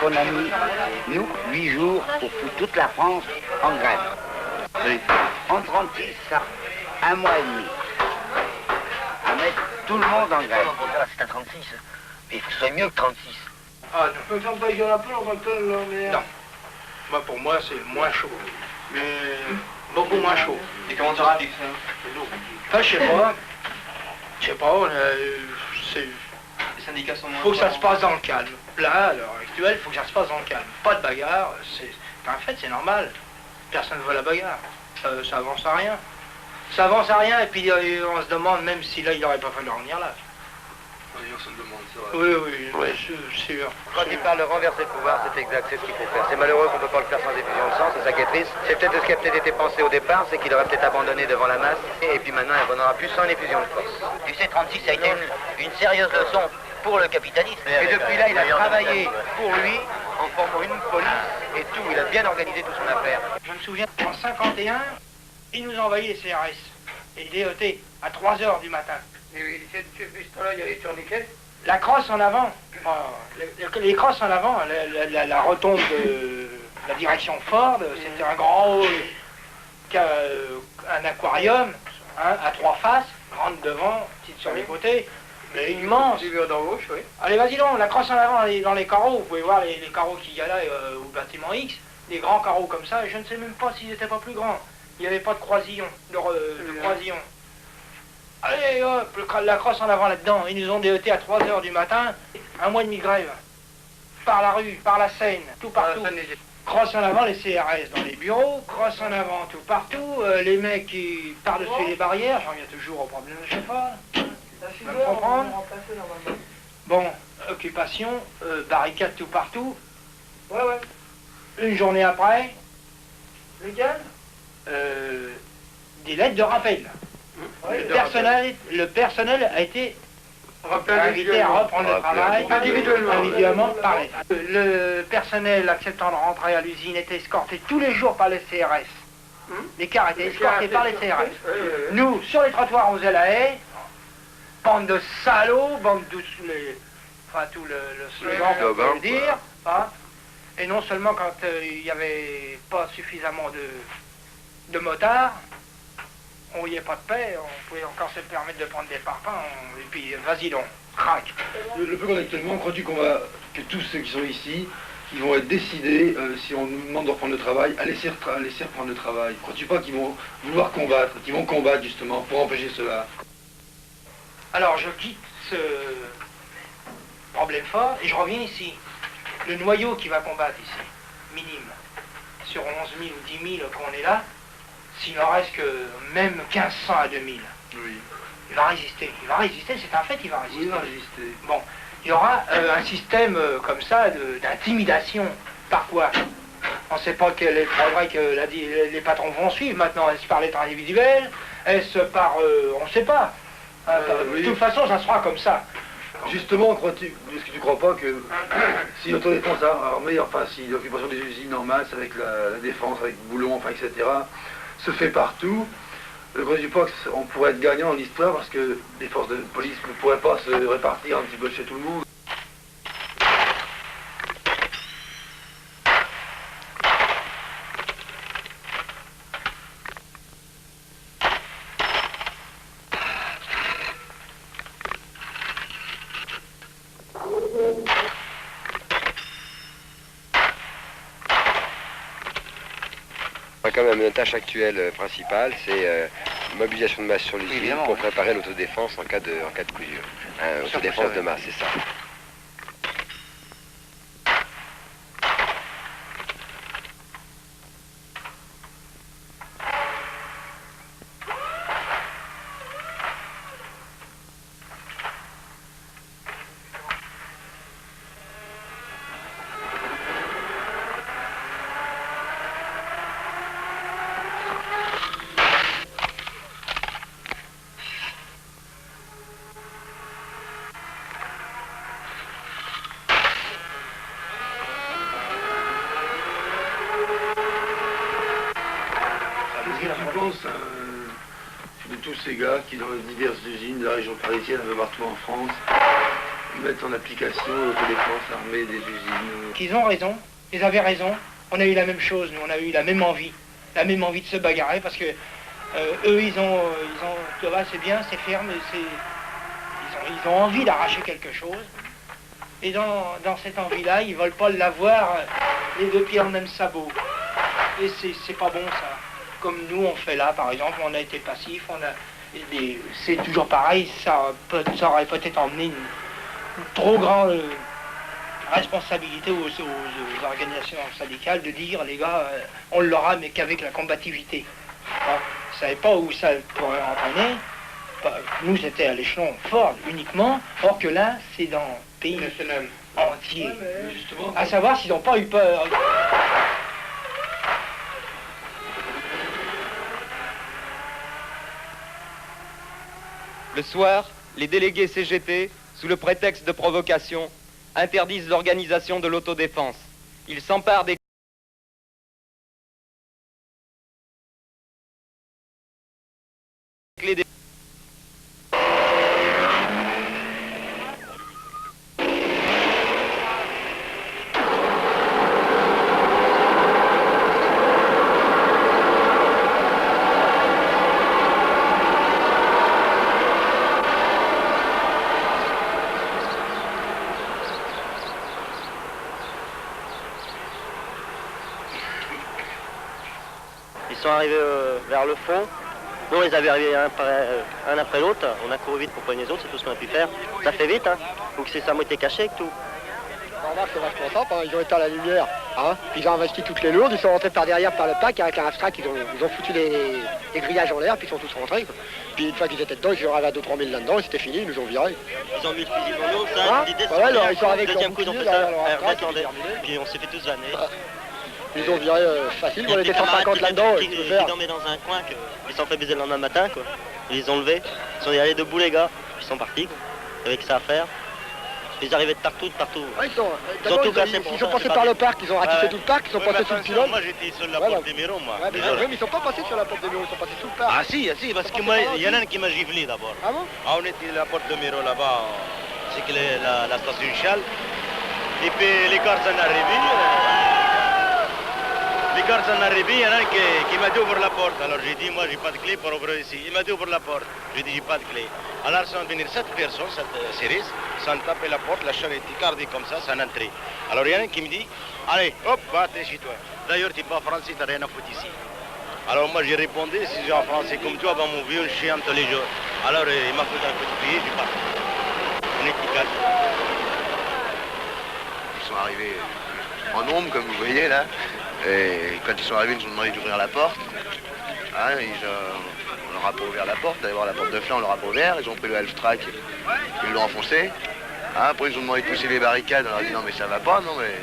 On a mis, nous, 8 jours pour foutre toute la France en grève. Oui. En 36, ça, 1 mois et demi. À mettre tout le monde en grève. C'est un 36, mais il faut que ce soit mieux que 36. Ah, tu peux faire pas un peu en tant que non. Moi, pour moi, c'est moins chaud. Mais beaucoup moins chaud. Et comment tu rappliques ça? Enfin, je sais pas, c'est... Les syndicats sont moins faut que ça forts. se passe dans le calme. Là, à l'heure actuelle, il faut que ça se passe dans le calme. Pas de bagarre, en fait, c'est normal. Personne ne veut la bagarre. Ça avance à rien. Ça avance à rien, et puis on se demande même si là, il n'aurait pas fallu en venir là. Oui, on se le demande, c'est vrai. Oui, c'est sûr. Quand il parle de renverser le pouvoir, c'est exact, c'est ce qu'il faut faire. C'est malheureux qu'on ne peut pas le faire sans effusion de sang, c'est ça qui est triste. C'est peut-être ce qui a peut-être été pensé au départ, c'est qu'il aurait peut-être abandonné devant la masse, et puis maintenant il n'en aura plus sans effusion de force. Tu sais, 36, ça a été une sérieuse leçon pour le capitalisme. Et depuis là, il a travaillé pour lui, en formant une police et tout. Il a bien organisé toute son affaire. Je me souviens, en 51, ils nous ont envoyé les CRS et les DET à 3 h du matin. Et cette piste-là, il y a les tourniquets. La crosse en avant, les crosses en avant, la rotonde de la direction Ford, c'était un grand hall, un aquarium, hein, à 3 faces, grande devant, petite sur les côtés, mais immense. Allez, vas-y donc, la crosse en avant dans les carreaux, vous pouvez voir les carreaux qu'il y a là au bâtiment X, des grands carreaux comme ça, et je ne sais même pas s'ils n'étaient pas plus grands. Il n'y avait pas de croisillon, de croisillon. Allez, hop, la crosse en avant là-dedans. Ils nous ont DET à 3 h du matin, 1 mois et demi de grève. Par la rue, par la Seine, tout partout. Crosse en avant les CRS dans les bureaux, crosse en avant tout partout. Les mecs qui par-dessus les barrières, j'en reviens toujours au problème de cheval. Tu vas me comprendre? Bon, occupation, barricade tout partout. Ouais. Une journée après, légal, des lettres de rappel. Le personnel a été invité à reprendre le travail individuellement par l'État. Le personnel acceptant de rentrer à l'usine était escorté tous les jours par les CRS. Les cars étaient escortés par les CRS. Nous, sur les trottoirs, on faisait la haie. Bande de salauds, bande de... Enfin, tout le slogan qu'on peut dire. Hein. Et non seulement quand il n'y avait pas suffisamment de motards, on n'y est pas de paix, on pouvait encore se permettre de prendre des parpaings, et puis vas-y donc, craque. Le peu qu'on a actuellement, crois-tu que tous ceux qui sont ici, ils vont être décidés, si on nous demande de reprendre le travail, à laisser reprendre le travail? Crois-tu pas qu'ils vont vouloir combattre, qu'ils vont combattre justement pour empêcher cela? Alors je quitte ce problème fort et je reviens ici. Le noyau qui va combattre ici, minime, sur 11 000 ou 10 000 qu'on est là, s'il en reste que même 1500 à 2000, il va résister, c'est un fait, il va résister. Bon, il y aura un système comme ça d'intimidation. Par quoi? On ne sait pas quel est le progrès que les patrons vont suivre maintenant. Est-ce par lettre individuelle? Est-ce par... on ne sait pas. De toute façon, ça sera comme ça. Justement, est-ce que tu crois pas que si l'autodéfense armée, enfin si l'occupation des usines en masse avec la défense, avec boulons, enfin etc., se fait partout, crois-tu pas qu'on pourrait être gagnant dans l'histoire parce que les forces de police ne pourraient pas se répartir un petit peu chez tout le monde? Quand même, notre tâche actuelle principale, c'est mobilisation de masse sur l'usine pour préparer l'autodéfense en cas de coup dur. Autodéfense de masse, c'est ça. De tous ces gars qui, dans les diverses usines de la région parisienne, un peu partout en France, mettent en application l'autodéfense armée des usines. Qu'ils ont raison, ils avaient raison. On a eu la même chose, nous, on a eu la même envie de se bagarrer parce que eux, ils ont c'est bien, c'est ferme, ils ont envie d'arracher quelque chose. Et dans cette envie-là, ils veulent pas l'avoir les deux pieds dans le même sabot. Et c'est pas bon ça. Comme nous on fait là, par exemple, on a été passifs, c'est toujours pareil, ça aurait peut-être emmené une trop grande responsabilité aux organisations syndicales de dire, les gars, on l'aura, mais qu'avec la combativité. Hein, vous ne savez pas où ça pourrait entraîner. Nous, c'était à l'échelon fort uniquement, or que là, c'est dans le pays entier. À savoir s'ils n'ont pas eu peur. Le soir, les délégués CGT, sous le prétexte de provocation, interdisent l'organisation de l'autodéfense. Ils s'emparent des clés des... Ils sont arrivés vers le fond. Nous, on les avait arrivés un après l'autre. On a couru vite pour prendre les autres, c'est tout ce qu'on a pu faire. Ça fait vite, hein. Donc c'est ça moitié caché que tout. On remarque que c'est vachement simple, hein. Ils ont éteint la lumière, hein. Ils ont investi toutes les lourdes, ils sont rentrés par derrière par le pack avec un abstract, ils ont foutu les grillages en l'air, puis ils sont tous rentrés, quoi. Puis une fois qu'ils étaient dedans, ils sont arrivés à 2-3 000 là-dedans et c'était fini, ils nous ont virés. Ils ont mis le fusil dans l'eau, ça, l'idée c'est alors ils sont avec leur deuxième coup, ils ont fait ça, redescendaient, puis on s'est fait tous vanner. Ils ont viré facile, on était 150 là-dedans. Ils dormaient dans un coin, ils s'en fait baiser le lendemain matin, quoi. Ils les ont levés, ils sont allés debout les gars, puis ils sont partis, quoi. Avec ça à faire. Ils arrivaient de partout. Ouais, ils ont tout cassé. Ils sont passés par le parc, ils ont ratissé tout le parc, ils sont passés sous le pylône. Moi j'étais sur la porte des Méros, moi. Mais ils sont pas passés sur la porte des Méros, ils sont passés sous le parc. Ah si, parce qu'il y en a un qui m'a giflé d'abord. Ah bon? Ah, on était à la porte de Méros là-bas, c'est que la station Chal. Et puis les gars s'en arrivent. Les gars s'en arrivent, il y en a un qui m'a dit ouvre la porte. Alors j'ai dit, moi j'ai pas de clé pour ouvrir ici. Il m'a dit ouvre la porte. J'ai dit j'ai pas de clé. Alors sont venus 7 personnes, 7 séries, sans taper la porte, la chambre était cardée comme ça, sans entrer. Alors il y en a un qui me dit, allez, hop, va t'es chez toi. D'ailleurs tu n'es pas français, t'as rien à foutre ici. Alors moi j'ai répondu, si j'ai un français comme toi, va mon vieux chien tous les jours. Alors il m'a foutu un coup de pied, j'ai parti. On était 4. Ils sont arrivés en nombre, comme vous voyez là. Et quand ils sont arrivés, ils nous ont demandé d'ouvrir la porte. Hein, on leur a pas ouvert la porte, d'aller voir la porte de flanc, on leur a pas ouvert. Ils ont pris le half-track, ils l'ont enfoncé. Hein, après ils ont demandé de pousser les barricades, on leur a dit non mais ça va pas, non mais...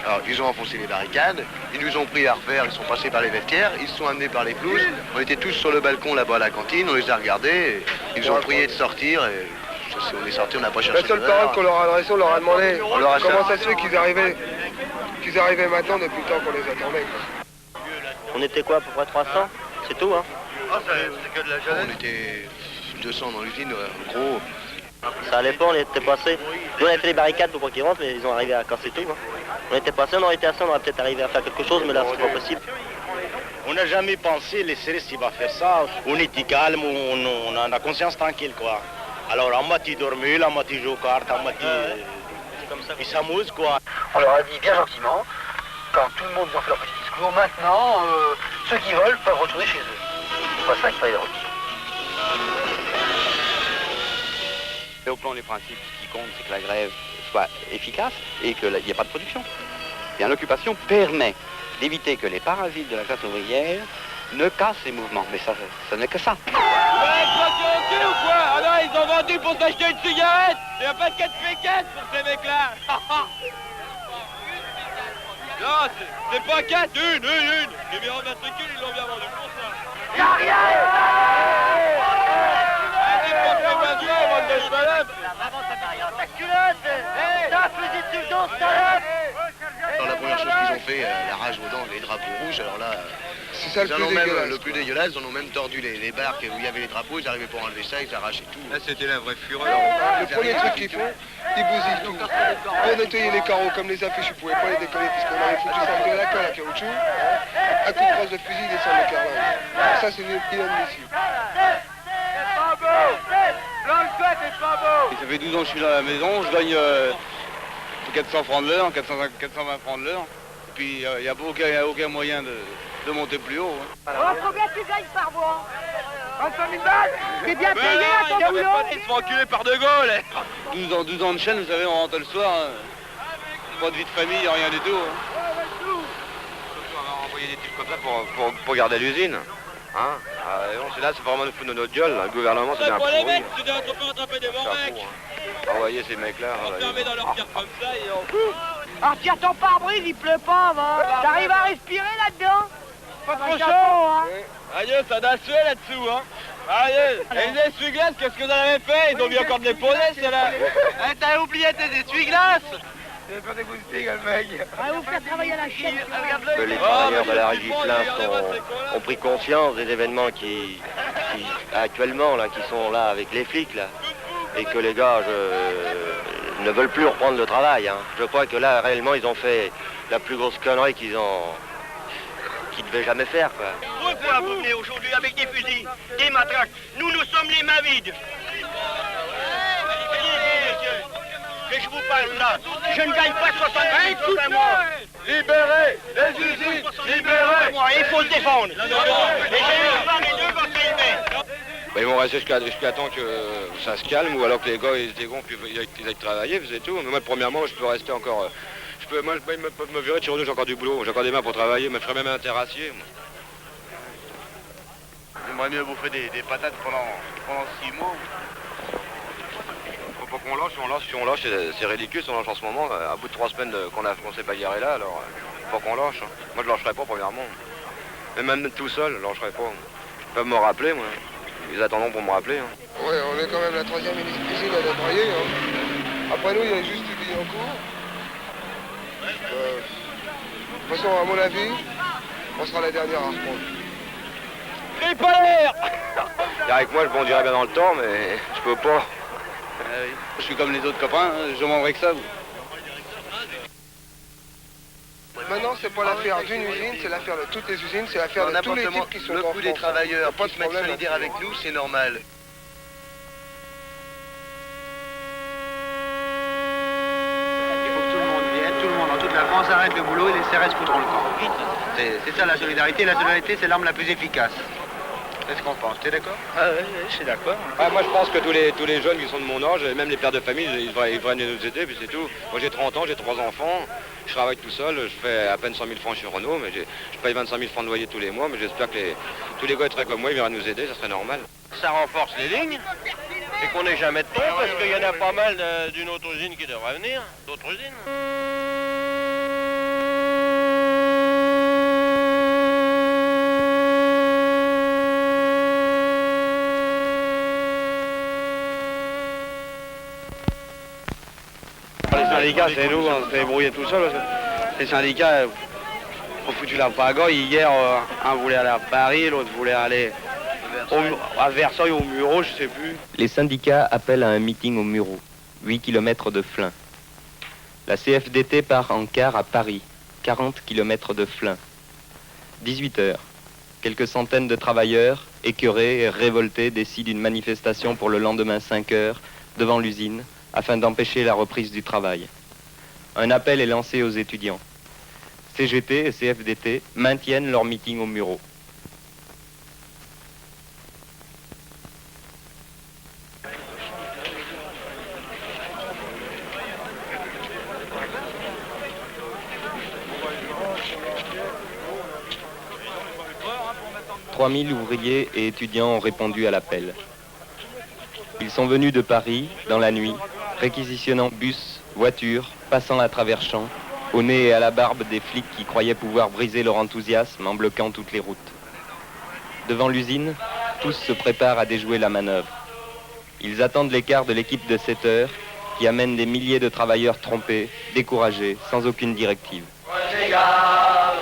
Alors ils ont enfoncé les barricades, ils nous ont pris à refaire, ils sont passés par les vestiaires, ils se sont amenés par les pelouses. On était tous sur le balcon là-bas à la cantine, on les a regardés, ils nous ont prié de sortir et Si on est sorti, on n'a pas cherché. La seule parole qu'on leur a adressée, on leur a demandé comment ça se fait qu'ils arrivaient maintenant depuis le temps qu'on les attendait. On était quoi, à peu près 300? C'est tout, hein? Ah, c'est que de la jeunesse. On était 200 dans l'usine, gros. Ça allait pas, on était passé. Nous, on avait fait les barricades pour pas qu'ils rentrent, mais ils ont arrivé à casser tout. Hein. On était passé, on aurait été à ça, on aurait peut-être arrivé à faire quelque chose, mais là, c'est pas possible. On n'a jamais pensé, les Célestes, il va faire ça. On était calme, on a la conscience tranquille, quoi. Alors, à moitié dormi, à moitié joue aux cartes, à moitié... C'est comme ça. Ils s'amusent, quoi. On leur a dit bien gentiment, quand tout le monde a fait leur petit discours, maintenant, ceux qui veulent peuvent retourner chez eux. C'est pas ça qu'il fallait leur dire. Et au plan des principes, ce qui compte, c'est que la grève soit efficace et qu'il n'y ait pas de production. Bien, l'occupation permet d'éviter que les parasites de la classe ouvrière ne cassent les mouvements. Mais ça n'est que ça. Ouais, toi, tu es ou quoi? Ah non, ils ont vendu pour s'acheter une cigarette. Il n'y a pas de 4 péquettes pour ces mecs-là. Non, c'est pas 4, une. Les numéros matricules, ils l'ont bien vendu pour ça. Y'a rien! Ta culotte! T'as un fusil de substance, salope! Alors la première chose qu'ils ont fait, la rage aux dents, les drapeaux rouges, alors là, c'est ça ils en ont même, le plus dégueulasse, ils en ont même tordu les barques où il y avait les drapeaux, ils arrivaient pour enlever ça, ils arrachaient tout. Là c'était la vraie fureur. Le premier truc qu'ils font, ils bousillent tout. Pour nettoyer les carreaux comme les affiches, ils pouvaient pas les décoller puisqu'on avait foutu ça de la colle à caoutchouc. À coup de crosse de fusil, ils descendent le carrelage. Ça c'est inadmissible. Ça fait 12 ans que je suis dans la maison, je gagne 400 francs de l'heure, 420 francs de l'heure. Et puis il n'y a aucun moyen de monter plus haut. Hein. Combien tu gagnes par mois? 25 000 balles? T'es bien payé à ton boulot? Ils se font enculer par De Gaulle. 12 ans de chaîne, vous savez, on rentre le soir. Hein. Pas de vie de famille, rien du tout. Hein. On va envoyer des types comme ça pour garder l'usine. Hein? C'est là, c'est vraiment de foutre de notre gueule. Là. Le gouvernement, c'est bien pourri. Tu dois attraper des bons mecs. Envoyer ces mecs-là. On ferme dans leur pierre comme ça et on... Alors tire ton pare-brise, il pleut pas, va. T'arrives à respirer là-dedans? Pas trop chaud, hein? Aïe, ça doit suer là-dessous, hein. Aïe, et les essuie-glaces, qu'est-ce que vous en avez fait? Ils ont mis encore de les poser, ceux-là. T'as oublié tes essuie-glaces? Il va faire des goustilles, le mec. Ah, vous faire travailler à la chaîne. Les travailleurs de la régie Flins ont pris conscience des événements qui actuellement, là, qui sont là avec les flics, là. Et que les gars ne veulent plus reprendre le travail. Hein. Je crois que là, réellement, ils ont fait la plus grosse connerie qu'ils devaient jamais faire, quoi. Pourquoi vous venez aujourd'hui avec des fusils, des matraques? Nous sommes les mains vides. Que je vous parle là, je ne gagne pas 65 000 par mois. Libérez les usines, libérez. Il faut se défendre. Et j'ai eu par les deux quand c'est hiver. Ils vont rester jusqu'à temps que ça se calme ou alors que les gars ils se dégonflent puis ils aillent travailler, c'est tout. Mais moi, premièrement, je peux rester encore. Ils peuvent me virer de chez nous, j'ai encore du boulot, j'ai encore des mains pour travailler, mais je ferais même un terrassier. J'aimerais mieux bouffer des patates pendant 6 mois. Faut pas qu'on lâche, si on lâche, c'est ridicule si on lâche en ce moment. À bout de 3 semaines qu'on s'est pas garé là, alors faut pas qu'on lâche. Hein. Moi je lâcherai pas premièrement. Mais même tout seul, je lâcherai pas. Ils peuvent me rappeler, moi. Ils attendront pour me rappeler. Hein. Ouais, on est quand même la 3e usine à nettoyer. Hein. Après nous, il y a juste du Billancourt. De toute façon, à mon avis, on sera la dernière à reprendre. Crie pas l'air. Avec moi, je bondirais bien dans le temps, mais je peux pas. Je suis comme les autres copains, je m'en vais que ça. Maintenant, c'est pas l'affaire d'une usine, c'est l'affaire de toutes les usines, c'est l'affaire de tous les types qui sont en France. Le coût des travailleurs, pas se mettre solidaire avec nous, c'est normal. Il faut que tout le monde vienne, tout le monde dans toute la France arrête le boulot et les CRS foutront le camp. C'est ça la solidarité. La solidarité, c'est l'arme la plus efficace. C'est ce qu'on pense. T'es d'accord? Ah oui, je suis d'accord. Ouais, moi, je pense que tous les jeunes qui sont de mon âge, même les pères de famille, ils devraient venir nous aider, puis c'est tout. Moi, j'ai 30 ans, j'ai 3 enfants. Je travaille tout seul, je fais à peine 100 000 francs chez Renault, mais je paye 25 000 francs de loyer tous les mois, mais j'espère que tous les gars très comme moi, ils viendraient nous aider, ça serait normal. Ça renforce les lignes et qu'on n'ait jamais de temps parce qu'il y en a pas mal d'une autre usine qui devrait venir, d'autres usines. syndicats, c'est nous, on s'est débrouillé tout seul. Parce que les syndicats ont foutu la pagaille. Hier, un voulait aller à Paris, l'autre voulait aller à Versailles, au Mureau, je sais plus. Les syndicats appellent à un meeting au Mureau, 8 km de Flins. La CFDT part en car à Paris, 40 km de Flins. 18 h. Quelques centaines de travailleurs, écœurés et révoltés, décident une manifestation pour le lendemain 5 h devant l'usine, afin d'empêcher la reprise du travail. Un appel est lancé aux étudiants. CGT et CFDT maintiennent leur meeting au Mureau. « 3000 ouvriers et étudiants ont répondu à l'appel. Ils sont venus de Paris, dans la nuit, réquisitionnant bus, voitures, passant à travers champs, au nez et à la barbe des flics qui croyaient pouvoir briser leur enthousiasme en bloquant toutes les routes. Devant l'usine, tous se préparent à déjouer la manœuvre. Ils attendent l'écart de l'équipe de 7 h qui amène des milliers de travailleurs trompés, découragés, sans aucune directive. Prenez garde,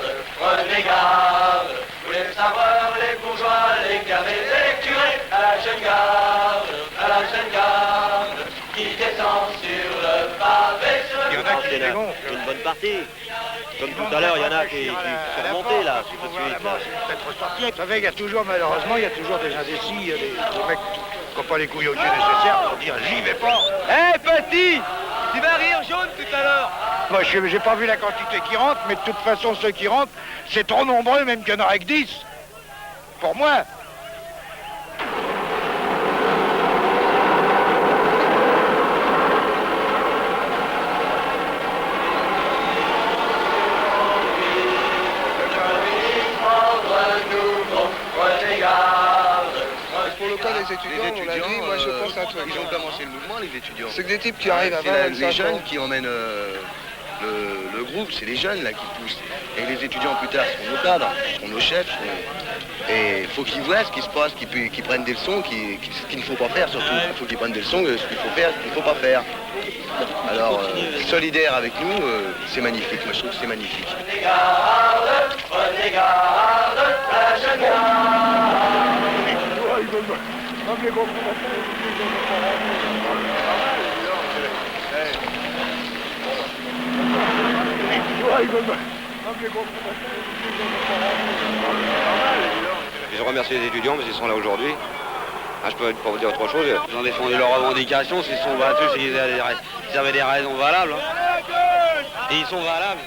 vous les sabreurs, les bourgeois, les carrés, les lecturés, à la jeune garde, qui descend sur le pavé, sur le Il y en a une bonne partie. Comme tout à l'heure, il y en a qui sont remontés là, tout de suite. Vous savez, il y a toujours, malheureusement, il y a toujours des indécis, il y a des mecs qui n'ont pas les couilles au cul nécessaires pour dire j'y vais pas. Hé petit, tu vas rire jaune tout à l'heure. Moi, j'ai pas vu la quantité qui rentre, mais de toute façon, ceux qui rentrent, c'est trop nombreux, même qu'il y en aurait que 10. Pour moi. Pour le cas des étudiants, on l'a dit, moi je pense à un truc. Ils ont commencé le mouvement, les étudiants. C'est que des types qui arrivent à 20 C'est les jeunes qui emmènent le groupe, c'est les jeunes là qui poussent. Et les étudiants plus tard seront nos cadres, seront nos chefs. Et il faut qu'ils voient ce qui se passe, qu'ils prennent des leçons, ce qu'il ne faut pas faire surtout. Il faut qu'ils prennent des leçons de ce qu'il faut faire, ce qu'il ne faut pas faire. Alors, solidaire avec nous, c'est magnifique. Moi je trouve que c'est magnifique. Prenez garde, la jeune garde. Je remercie les étudiants parce qu'ils sont là aujourd'hui. Je peux pas vous dire autre chose. Ils ont défendu leurs revendications, s'ils sont battus, s'ils avaient des raisons valables. Et ils sont valables.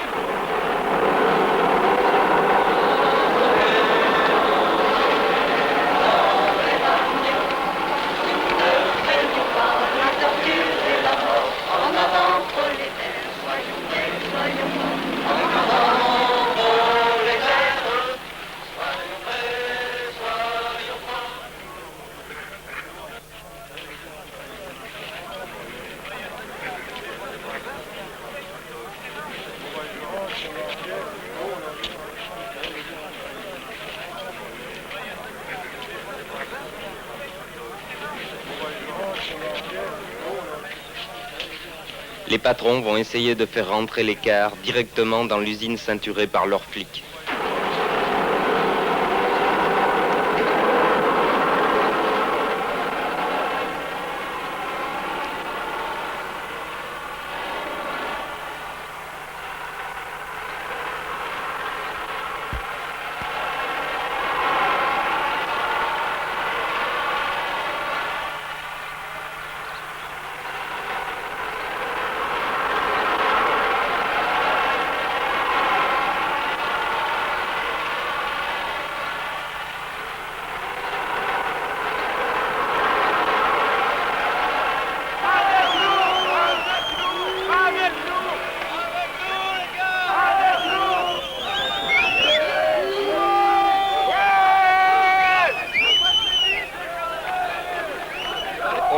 Les patrons vont essayer de faire rentrer les cars directement dans l'usine ceinturée par leurs flics.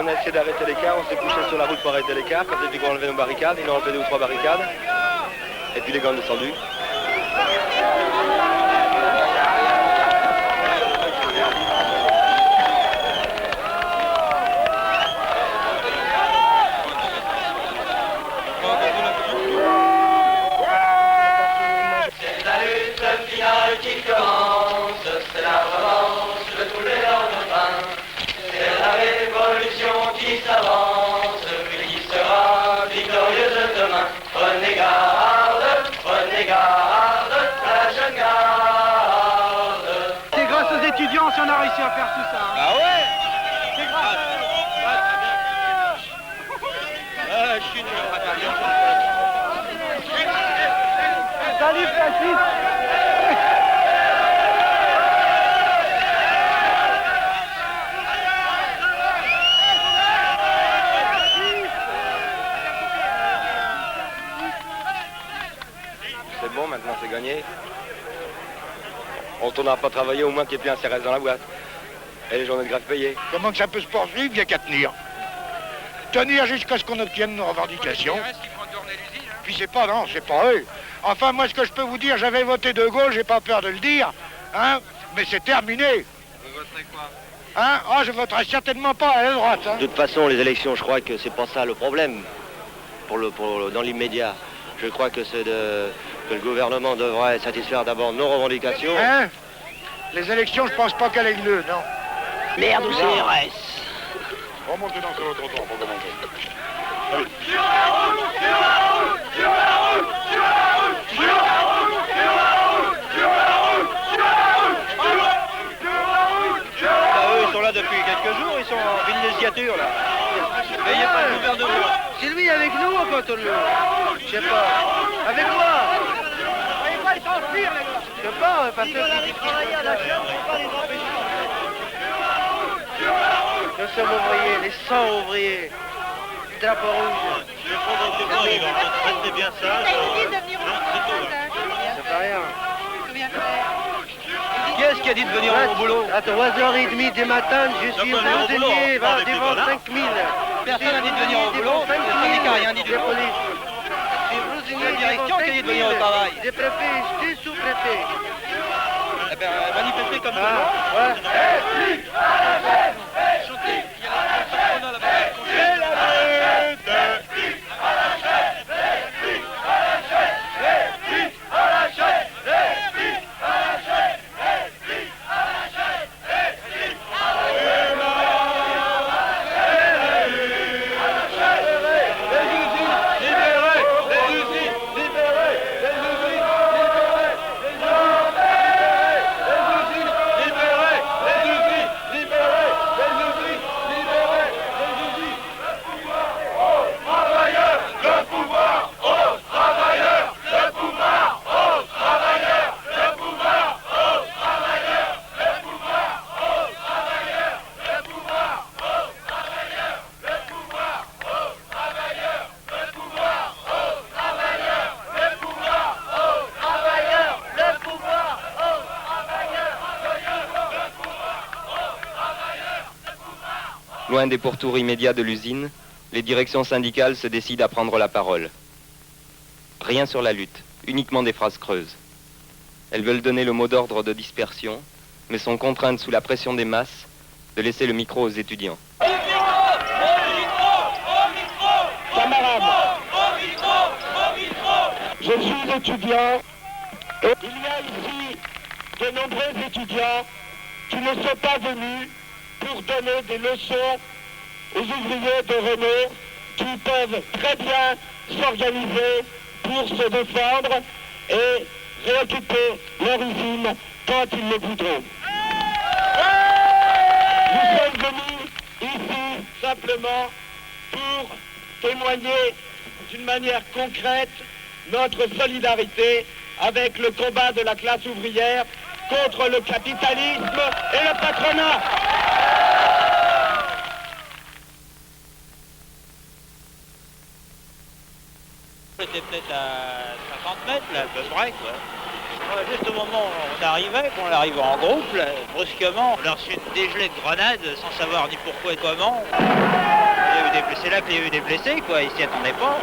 On a essayé d'arrêter les cars, on s'est couché sur la route pour arrêter les cars. Quand ils ont enlevé nos barricades, ils ont enlevé 2 ou 3 barricades. Et puis les gars ont descendu. bataille qui commence, c'est la revanche de tous les lendemains. C'est la révolution qui s'avance, puis qui sera victorieuse demain. Prenez garde, la jeune garde. C'est grâce aux étudiants si on a réussi à faire tout ça. Hein. Ah ouais. C'est grâce à eux. Je suis nul. Salut Francis. C'est bon, maintenant c'est gagné. On ne retournera pas travailler, au moins qu'il n'y ait plus un CRS dans la boîte. Et les journées de grève payées. Comment que ça peut se poursuivre? Il n'y a qu'à tenir. Tenir jusqu'à ce qu'on obtienne nos revendications. Puis c'est pas eux. Enfin, moi, ce que je peux vous dire, j'avais voté de gauche, j'ai pas peur de le dire, hein, mais c'est terminé. Vous voterez quoi? Hein? Ah, je voterai certainement pas à la droite. Hein. De toute façon, les élections, je crois que c'est pas ça le problème, dans l'immédiat. Je crois que que le gouvernement devrait satisfaire d'abord nos revendications. Hein? Les élections, je pense pas qu'elle ait lieu, non. Merde ou CRS? Remontez dans ce trottoir pour commencer. Eux, ils sont là depuis quelques jours, ils sont en villégiature là. Mais il n'y a pas de gouvernement. C'est lui avec nous ou contre nous? Je sais pas. Avec moi? Ils s'enfuient, les gars. Je sais pas, parce que... travailler à la chaîne, faut pas les empêcher. Nous sommes ouvriers, les 100 ouvriers. Du drapeau rouge. Restez bien sage. Ça fait rien. Qui est-ce qui a dit de venir au boulot? À 3h30 du matin, je suis prisonnier devant 5000. Personne n'a dit de venir au boulot, le syndicat n'a rien dit du tout. C'est la direction qui a dit de venir au travail. Des préfets, je suis sous-préfet. Eh bien, manifestez comme ça. Ouais. Chantez, il y a la patronat là-bas. Loin des pourtours immédiats de l'usine, les directions syndicales se décident à prendre la parole. Rien sur la lutte, uniquement des phrases creuses. Elles veulent donner le mot d'ordre de dispersion, mais sont contraintes sous la pression des masses de laisser le micro aux étudiants. Camarades, je suis étudiant et il y a ici de nombreux étudiants qui ne sont pas venus pour donner des leçons aux ouvriers de Renault qui peuvent très bien s'organiser pour se défendre et réoccuper leur usine quand ils le voudront. Nous sommes venus ici simplement pour témoigner d'une manière concrète notre solidarité avec le combat de la classe ouvrière contre le capitalisme et le patronat. C'était peut-être à 50 mètres, là, à peu près, quoi. Juste au moment où on arrivait, qu'on arrivait en groupe, là, brusquement, on a reçu une dégelée de grenades sans savoir ni pourquoi et comment. Il y a eu des blessés, c'est là qu'il y a eu des blessés, quoi, ils s'y attendaient pas.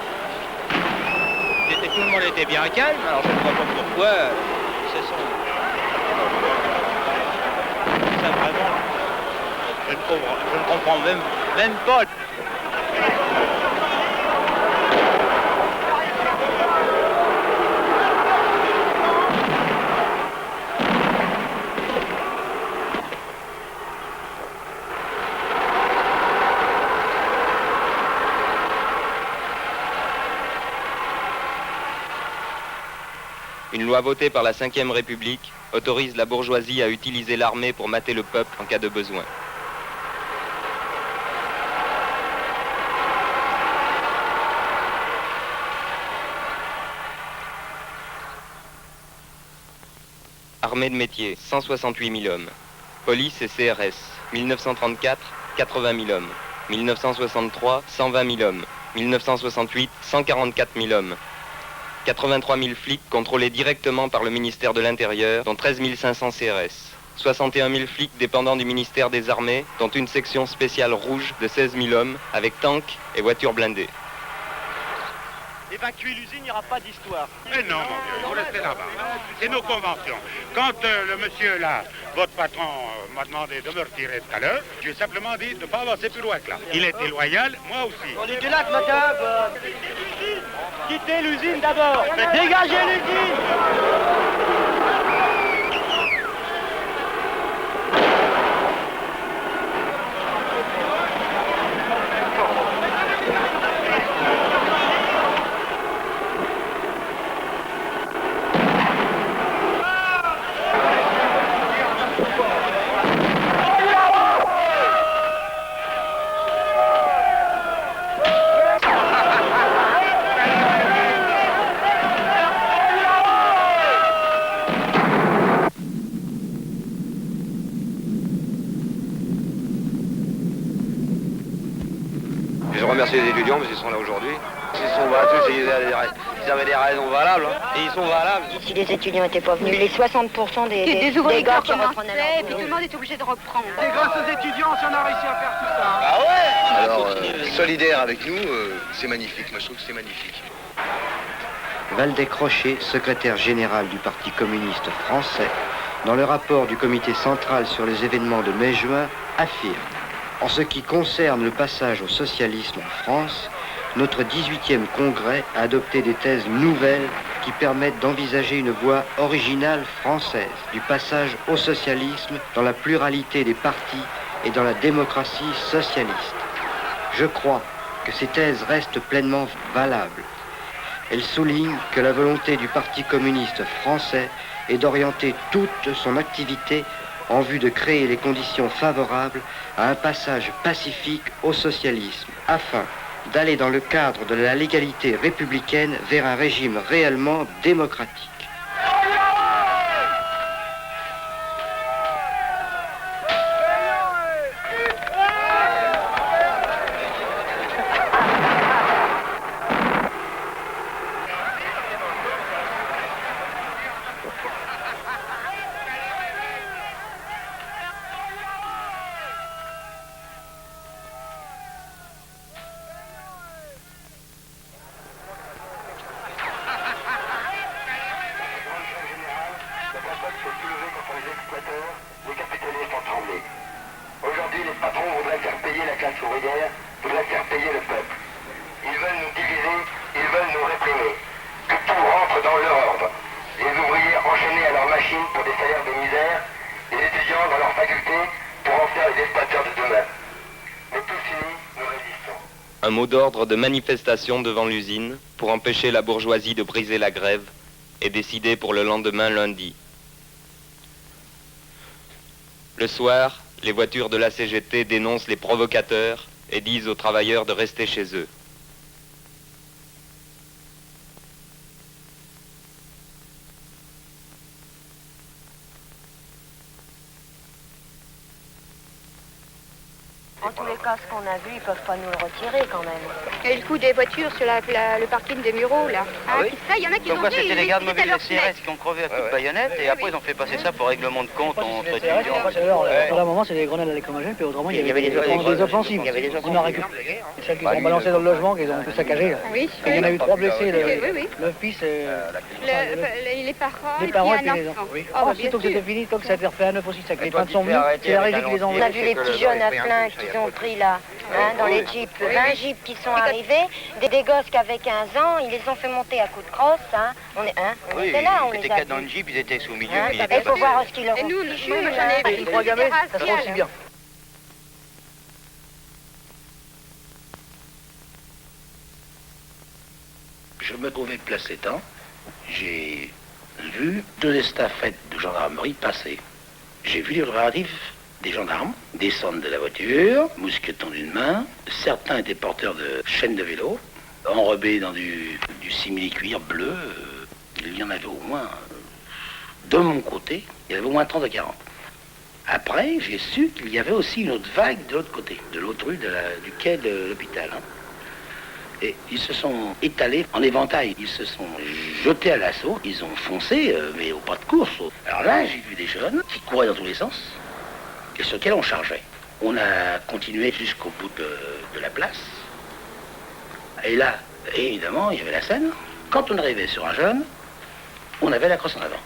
Tout le monde était bien calme, alors je ne vois pas pourquoi ce sont... Ça vraiment, je ne comprends même pas. loi votée par la Ve République autorise la bourgeoisie à utiliser l'armée pour mater le peuple en cas de besoin. Armée de métier, 168 000 hommes. Police et CRS, 1934, 80 000 hommes. 1963, 120 000 hommes. 1968, 144 000 hommes. 83 000 flics contrôlés directement par le ministère de l'Intérieur, dont 13 500 CRS. 61 000 flics dépendant du ministère des Armées, dont une section spéciale rouge de 16 000 hommes, avec tanks et voitures blindées. Évacuer l'usine, il n'y aura pas d'histoire. Mais non, mon vieux, il faut rester là-bas. C'est nos conventions. Quand le monsieur là, votre patron, m'a demandé de me retirer tout à l'heure, je lui ai simplement dit de ne pas avancer plus loin que là. Il était loyal, moi aussi. On est là, madame. Quittez l'usine d'abord. Dégagez l'usine. Je remercie les étudiants parce qu'ils sont là aujourd'hui. Ils sont battus, ils avaient des raisons valables, hein, et ils sont valables. Si les étudiants n'étaient pas venus, les 60% des ouvriers gars qui qui reprenaient recommençaient, et puis tout le monde est obligé de reprendre. C'est grâce aux étudiants si on a réussi à faire tout ça. Ah ouais. Alors, solidaire avec nous, c'est magnifique. Moi, je trouve que c'est magnifique. Valdez Crochet, secrétaire général du Parti communiste français, dans le rapport du comité central sur les événements de mai-juin, affirme: en ce qui concerne le passage au socialisme en France, notre 18e congrès a adopté des thèses nouvelles qui permettent d'envisager une voie originale française du passage au socialisme dans la pluralité des partis et dans la démocratie socialiste. Je crois que ces thèses restent pleinement valables. Elles soulignent que la volonté du Parti communiste français est d'orienter toute son activité en vue de créer les conditions favorables à un passage pacifique au socialisme, afin d'aller dans le cadre de la légalité républicaine vers un régime réellement démocratique. Aujourd'hui, les patrons voudraient faire payer la classe ouvrière, voudraient faire payer le peuple. Ils veulent nous diviser, ils veulent nous réprimer. Que tout rentre dans leur ordre. Les ouvriers enchaînés à leurs machines pour des salaires de misère, les étudiants dans leurs facultés pour en faire les exploiteurs de demain. Mais tout fini, nous résistons. Un mot d'ordre de manifestation devant l'usine pour empêcher la bourgeoisie de briser la grève est décidé pour le lendemain lundi. Le soir, les voitures de la CGT dénoncent les provocateurs et disent aux travailleurs de rester chez eux. En tous les cas, ce qu'on a vu, ils peuvent pas nous le retirer quand même. Et le coup des voitures sur le parking des Mureaux, là. Ah oui. Ça, il y en a qui Donc ont quoi, vu, c'était les ils gardes étaient à mobiles leur des CRS fenêtre. qui ont crevé à coups de baïonnette et après ils ont fait passer ça pour règlement de compte entre étudiants. Pour le moment, c'est des grenades à l'écomagène, puis autrement, il y avait des offensives. On a récupéré celles qui sont balancées dans le logement, qu'ils ont tout saccagé. Là. Oui. Et il y en a eu 3 blessés, Oui. le fils, Les parents, les et parents et puis puis un les enfant. enfants. Oui. Ah, bah, Aussitôt que bien c'était sûr. fini, tant que ça a été refait à neuf aussi, ça les trains sont venus, c'est la régie qui les a On a envoyés. vu les petits jeunes à plein qu'ils ont pris là, dans les jeeps. 20 jeeps qui sont arrivés, des gosses qui avaient 15 ans, ils les ont fait monter à coups de crosse. On Oui, était là, on ils les étaient a 4 dans vus. le jeep, ils étaient sous milieu. puis ils Et étaient il faut pas- voir ce qu'ils leur Et ont nous, fichu, moi, là. j'en ai Les 3 gamins, ça sera aussi bien. Je me trouvais place Étang. J'ai vu 2 estafettes de gendarmerie passer. J'ai vu les préparatifs des gendarmes descendre de la voiture, mousqueton d'une main. Certains étaient porteurs de chaînes de vélo, enrobés dans du simili-cuir bleu. Il y en avait au moins, de mon côté, il y avait au moins 30 à 40. Après, j'ai su qu'il y avait aussi une autre vague de l'autre côté, de l'autre rue du quai de l'hôpital. Et ils se sont étalés en éventail, ils se sont jetés à l'assaut, ils ont foncé, mais au pas de course. Alors là, j'ai vu des jeunes qui couraient dans tous les sens, et sur lesquels on chargeait. On a continué jusqu'au bout de la place. Et là, évidemment, il y avait la scène. Quand on arrivait sur un jeune, on avait la crosse en avant.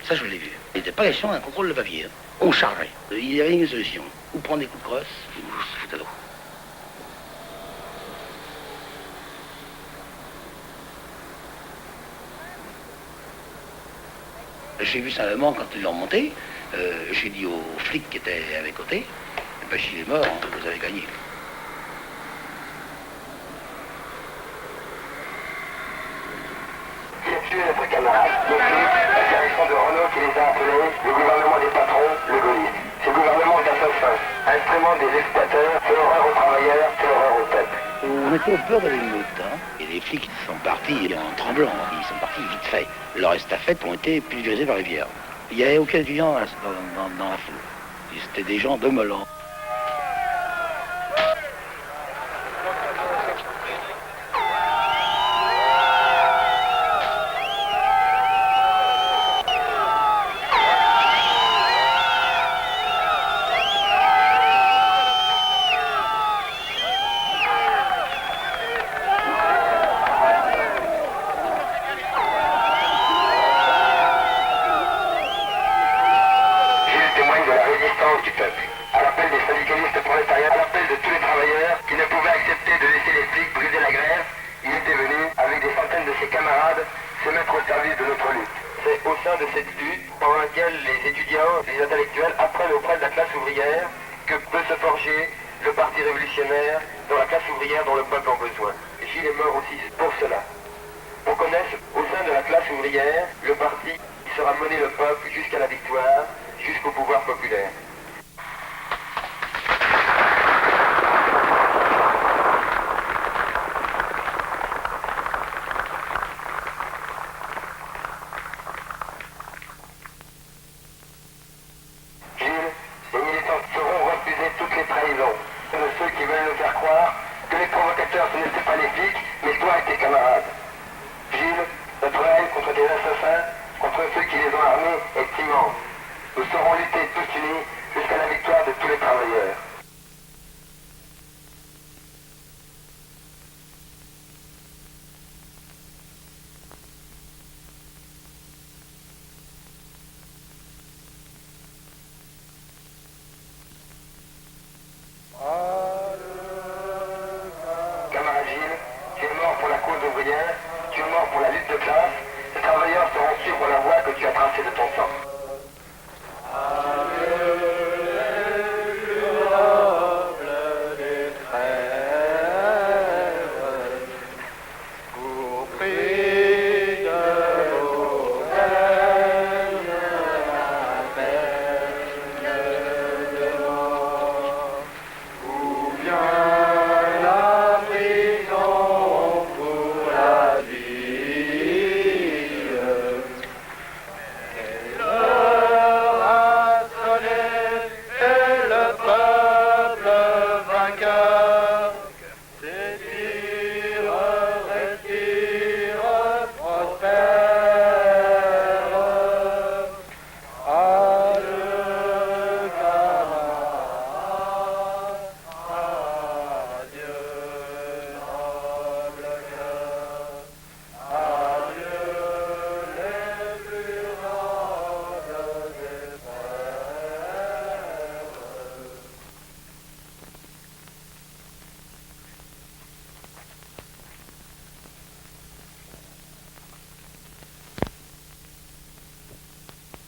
Ça, je l'ai vu. Il n'était pas question d'un contrôle de papier. On chargeait. Il y avait une solution. Ou prendre des coups de crosse, ou se foutre à l'eau. J'ai vu simplement quand ils l'ont remonté, j'ai dit aux flics qui étaient à mes côtés, ben, s'il est mort, vous avez gagné. Qui a tué notre camarade, le flic, la direction de Renault qui les a appelés, le gouvernement des patrons, le gaulliste. Ce gouvernement d'assassins, instrument des exploiteurs, fait horreur aux travailleurs, fait horreur au peuple. On était au peur de l'émeute, hein. Et les flics sont partis en tremblant, ils sont partis vite fait. Leurs estafettes ont été pulvérisées par rivière. Il n'y avait aucun étudiant dans la foule. C'était des gens de Melun.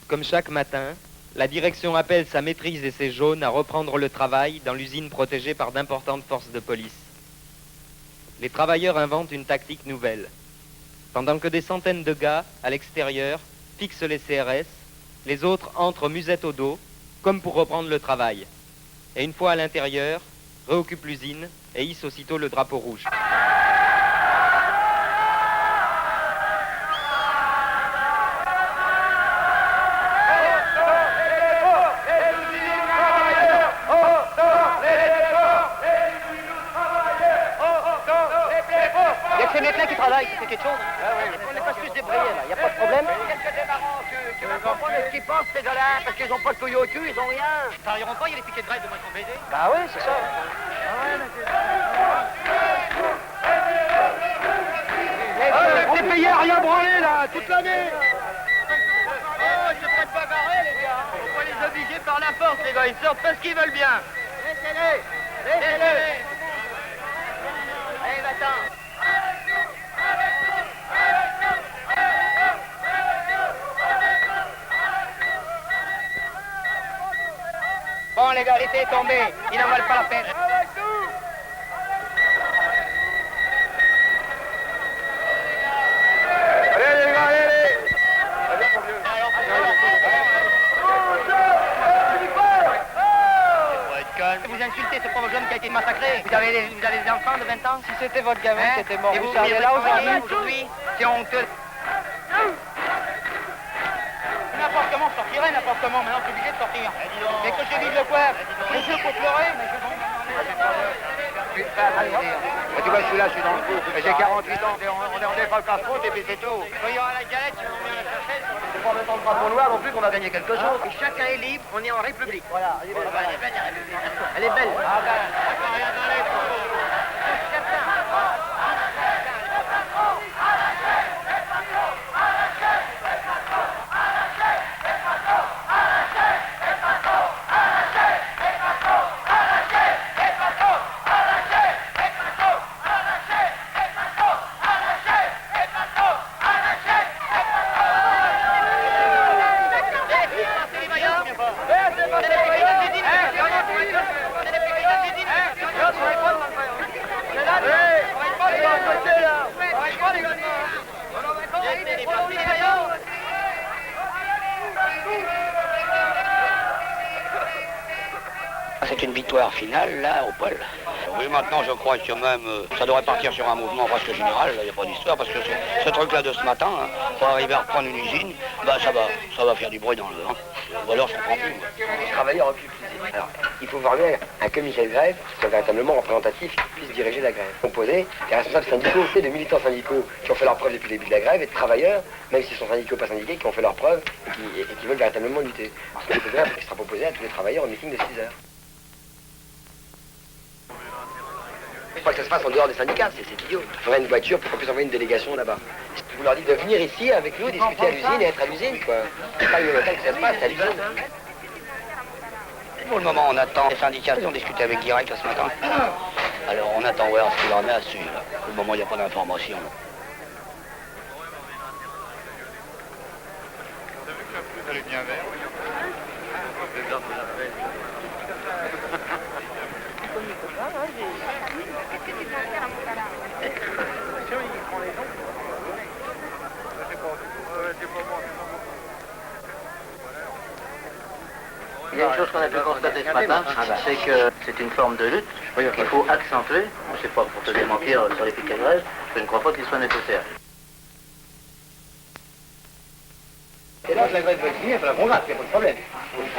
Comme chaque matin, la direction appelle sa maîtrise et ses jaunes à reprendre le travail dans l'usine protégée par d'importantes forces de police. Les travailleurs inventent une tactique nouvelle. Pendant que des centaines de gars, à l'extérieur, fixent les CRS, les autres entrent musette au dos, comme pour reprendre le travail. Et une fois à l'intérieur, réoccupent l'usine et hissent aussitôt le drapeau rouge. Ces mecs-là qui travaillent, c'est quelque chose. On n'est pas tous débrouillés là, il n'y a pas de problème. Qu'est-ce que c'est marrant que vous comprenez ce qu'ils pensent ces gars-là, parce qu'ils n'ont pas de couilles au cul, ils n'ont rien. Ils travailleront pas, il y a des piquets de grève de moitié BD. Bah oui, c'est ça. T'es payé à rien branler là, toute l'année. Oh, ils se prennent pas barrer les gars. Faut pas les obliger par la force les gars, ils sortent parce qu'ils veulent bien. Laissez-les. Allez, va-t'en. Bon les gars, l'été est tombé, il n'en valent pas la peine. Allez les gars, allez. Vous insultez ce pauvre jeune qui a été massacré. Vous avez des enfants de 20 ans. Si c'était votre gamin qui était mort, vous seriez là aujourd'hui. C'est honteux. N'importe comment je sortirais, n'importe comment. Maintenant, je suis obligé de sortir. Mais que je vide le coin. Je suis pour pleurer, mais je... Tu vois, je suis là, je suis dans le coup. J'ai 48 ans, on est pas le casse-croûte et puis c'est tout. Il y aura la galette, si on vient la chercher. C'est pas en mettant le drapeau noir non plus qu'on va gagner quelque chose. Et chacun est libre, on est en République. Voilà, elle est belle. Elle est belle. C'est une victoire finale, là, au pôle. Oui, maintenant, je crois que même, ça devrait partir sur un mouvement presque général, il n'y a pas d'histoire, parce que ce truc-là de ce matin, pour arriver à reprendre une usine, bah, ça va faire du bruit dans le vent. Ou alors, je comprends plus. Les travailleurs occupent l'usine. Alors, il faut voir bien un comité de grève qui soit véritablement représentatif, qui puisse diriger la grève. Composé des responsables syndicaux, de militants syndicaux qui ont fait leur preuve depuis le début de la grève, et de travailleurs, même s'ils sont syndicaux ou pas syndiqués, qui ont fait leur preuve et qui veulent véritablement lutter. Ce comité de grève qui sera proposé à tous les travailleurs au meeting de 6 heures. Il faut pas que ça se passe en dehors des syndicats, c'est idiot. Il faudrait une voiture pour qu'on puisse envoyer une délégation là-bas. Vous leur dites de venir ici avec nous, discuter à l'usine et être à l'usine, quoi. C'est pas une hôtel que ça se passe, c'est à l'usine. Pour le moment, on attend. Les syndicats, ils ont discuté avec Guirec ce matin. Alors, on attend voir ce qu'il en est à suivre. Pour le moment, il n'y a pas d'information. Elle est bien verte. Il y a une chose qu'on a pu constater ce matin, c'est que c'est une forme de lutte qu'il faut accentuer. Je ne sais pas pour te démentir sur les piquets de grève, je ne crois pas qu'il soit nécessaire. Et là, la grève va finir, il faut la combattre, il n'y a pas de problème.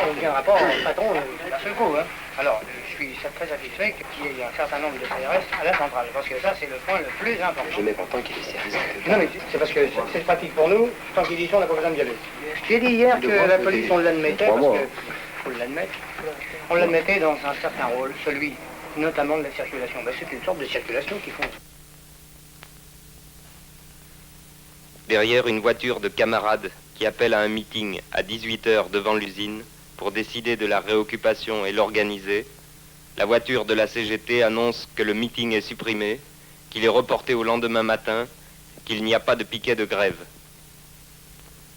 On ne viendra pas en patron d'un seul coup. Hein. Alors, je suis très satisfait qu'il y ait un certain nombre de CRS à la centrale, parce que ça, c'est le point le plus important. Je suis même content qu'il y ait des CRS. Non, mais c'est parce que c'est pratique pour nous, tant qu'ils y sont, on n'a pas besoin d'y aller. J'ai dit hier que la police, on l'admettait, parce que, faut l'admettre, on l'admettait dans un certain rôle, celui notamment de la circulation. Ben, c'est une sorte de circulation qu'ils font. Derrière une voiture de camarades qui appelle à un meeting à 18h devant l'usine pour décider de la réoccupation et l'organiser, la voiture de la CGT annonce que le meeting est supprimé, qu'il est reporté au lendemain matin, qu'il n'y a pas de piquet de grève.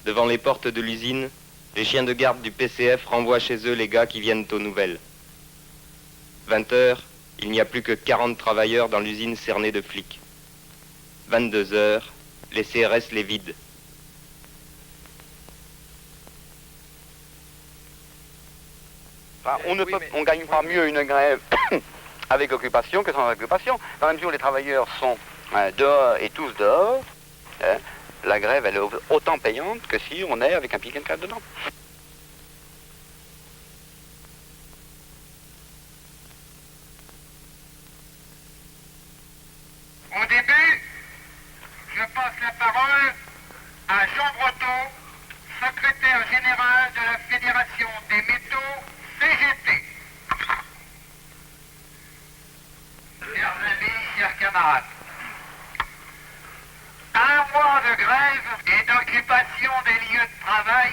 Devant les portes de l'usine, les chiens de garde du PCF renvoient chez eux les gars qui viennent aux nouvelles. 20h, il n'y a plus que 40 travailleurs dans l'usine cernée de flics. 22h, les CRS les vident. On ne gagne pas mieux une grève avec occupation que sans occupation. Dans la mesure où les travailleurs sont dehors et tous dehors, la grève elle est autant payante que si on est avec un piquet de cadre dedans. Au début, je passe la parole à Jean Breton, secrétaire général de la Fédération des métaux CGT. Chers amis, chers camarades, un mois de grève et d'occupation des lieux de travail,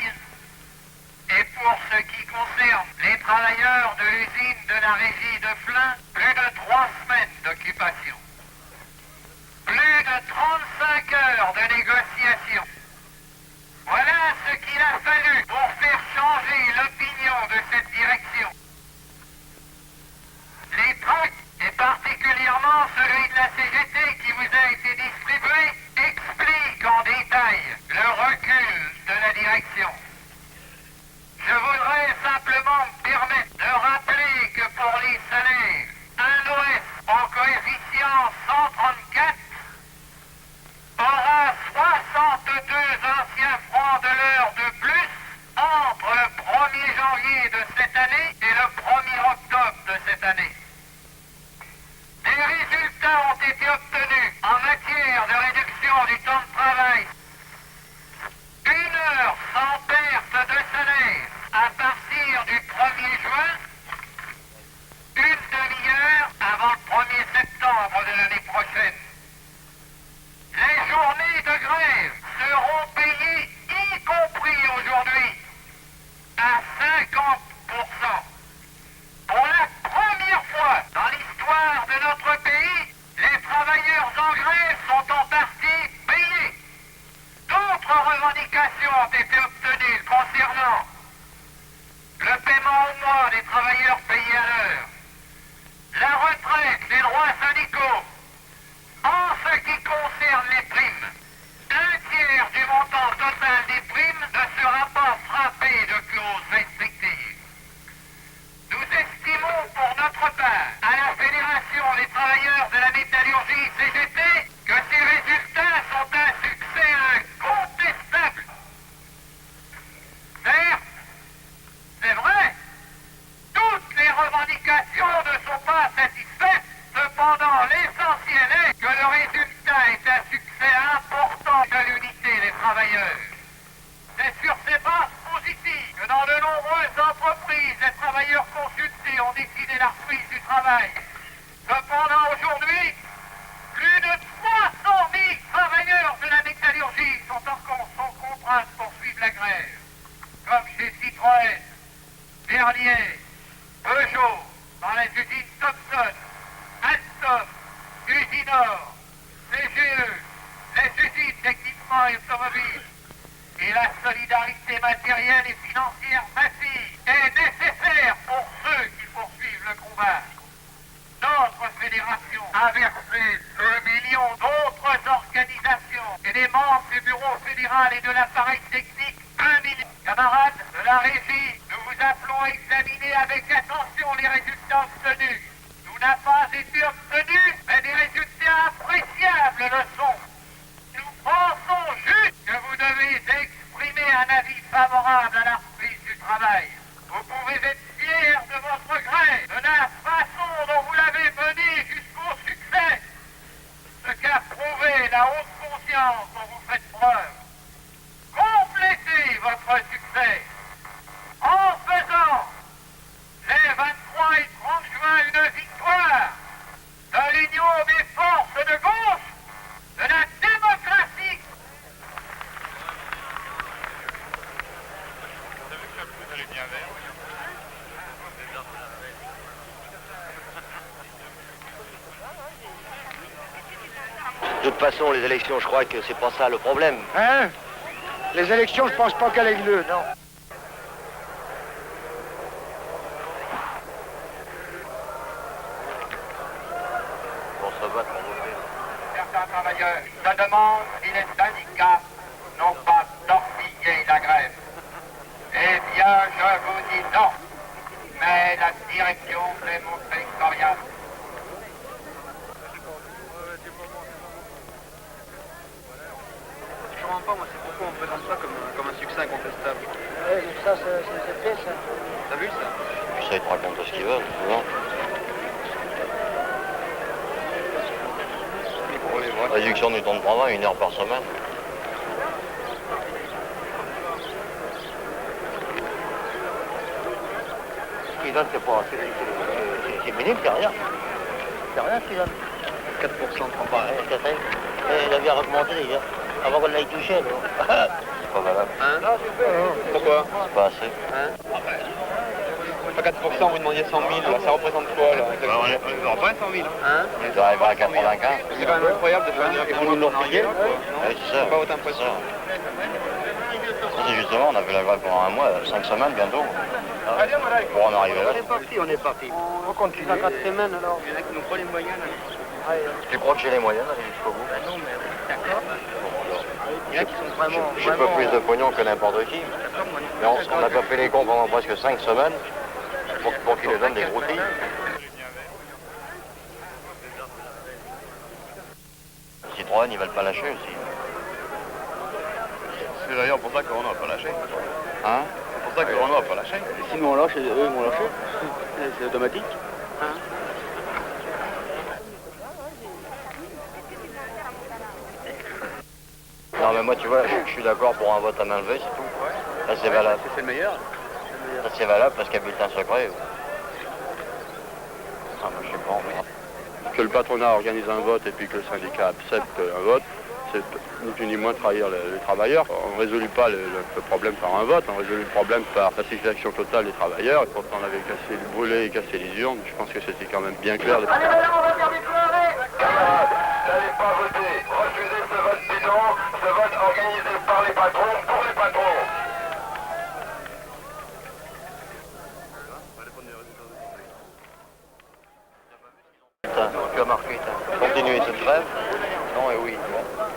et pour ce qui concerne les travailleurs de l'usine de la régie de Flins, plus de 3 semaines d'occupation. Plus de 35 heures de négociation. Voilà ce qu'il a fallu pour faire changer l'opinion de cette direction. Les tracts, et particulièrement celui de la CGT qui vous a été distribué, expliquent en détail le recul de la direction. Je voudrais simplement me permettre de rappeler que pour les salaires, un OS en coefficient 134 aura 62 anciens francs de l'heure de plus entre le 1er janvier de cette année et le 1er octobre de cette année. Des résultats ont été obtenus en matière de réduction du temps de travail. 1 heure sans perte de salaire à partir du 1er juin, 1 demi-heure avant le 1er septembre de l'année prochaine. Les journées de grève seront payées, y compris aujourd'hui, à 50%. Pour la première fois dans l'histoire de notre pays, les travailleurs en grève sont en partie payés. D'autres revendications ont été obtenues concernant le paiement au mois des travailleurs payés à l'heure, la retraite, les droits syndicaux. En ce qui concerne les primes, 1/3 du montant total des primes ne sera pas frappé de clauses restrictives. Nous estimons pour notre part, à la Fédération des travailleurs de la métallurgie CGT, que ces résultats sont un succès incontestable. Certes, c'est vrai, toutes les revendications ne sont pas satisfaites. Cependant, l'essentiel est que le résultat est un succès important de l'unité des travailleurs. C'est sur ces bases positives que dans de nombreuses entreprises, les travailleurs consultés ont décidé la reprise du travail. Cependant, aujourd'hui, plus de 300 000 travailleurs de la métallurgie sont contraints de poursuivre la grève, comme chez Citroën, Berlier, Peugeot, dans les usines Thomson, Alstom, Usinor, CGE, les usines d'équipement automobiles. Et la solidarité matérielle et financière massive est nécessaire pour ceux qui poursuivent le combat. Notre fédération a versé 2 millions d'autres organisations et des membres du bureau fédéral et de l'appareil technique 1 million. Camarades de la régie, nous vous appelons à examiner avec attention les résultats obtenus. N'a pas été obtenu, mais des résultats appréciables le sont. Nous pensons juste que vous devez exprimer un avis favorable à la reprise du travail. Vous pouvez être fiers de votre grève, de la façon dont vous l'avez menée jusqu'au succès, ce qu'a prouvé la haute conscience dont vous faites preuve. Complétez votre succès en faisant les 23 et 30 juin une victoire de l'union des forces de gauche, de la démocratie. De toute façon, les élections, je crois que c'est pas ça le problème. Hein? Les élections, je pense pas qu'elle ait lieu, non. Certains travailleurs se demandent si les syndicats n'ont pas torpillé la grève. Eh bien, je vous dis non. Mais et la direction fait montrer Corias. Je comprends pas, moi, c'est pourquoi on présente ça comme un succès incontestable. Ouais, mais ça, c'est fait, ça. T'as vu ça? Puis ça, ils te racontent ce qu'ils veulent, tu vois. Réduction du temps de travail, 1 heure par semaine. Ce qu'ils donnent, c'est pas... C'est minime, c'est rien. C'est rien ce qu'ils donnent. 4% de comparé. Il a bien augmenté déjà. Avant qu'on l'aille toucher, nous. C'est pas valable. Hein? Pourquoi? C'est pas assez. Hein? Pas 4%, vous demandiez 100 000, là, ça représente quoi, là? On est pas 100 000. Hein? Ils arrivent à 95. C'est quand même incroyable de faire dire qu'ils vont nous payé. Oui, c'est ça. Pas votre impression. Ça, c'est justement, on a fait la grève pendant un mois, 5 semaines bientôt. Pour en arriver là. On est parti. On continue. Dans 4 semaines, alors. Il y en a qui n'ont pas les moyens, là. Tu crois que j'ai les moyens d'aller jusqu'au bout? Non, mais d'accord. Il y en a qui sont vraiment... J'ai pas plus de pognon que n'importe qui. Mais on n'a pas fait les cons pendant presque 5 semaines pour qu'ils les donnent des broutilles. Citroën, ils veulent pas lâcher aussi. C'est d'ailleurs pour ça que Renault n'a pas lâché. Hein? C'est pour ça que Renault n'a pas lâché. Et si nous on lâche, eux ils vont lâcher. C'est automatique. Hein? Non mais moi tu vois, je suis d'accord pour un vote à main levée, c'est tout. Là c'est valable. C'est le meilleur. Ça c'est valable parce qu'il y a bulletin secret. Ah moi je sais pas, mais... Que le patronat organise un vote et puis que le syndicat accepte un vote, c'est ni plus ni moins trahir les travailleurs. On ne résout pas le problème par un vote, on résout le problème par satisfaction totale des travailleurs. Et quand on avait cassé le brûlé et cassé les urnes, je pense que c'était quand même bien clair. Allez, maintenant, on va faire des pleurer. Camarades, n'allez pas voter. Refusez ce vote bidon, ce vote organisé par les patrons, pour les patrons. Tu as marqué, continuer cette grève? Non et oui.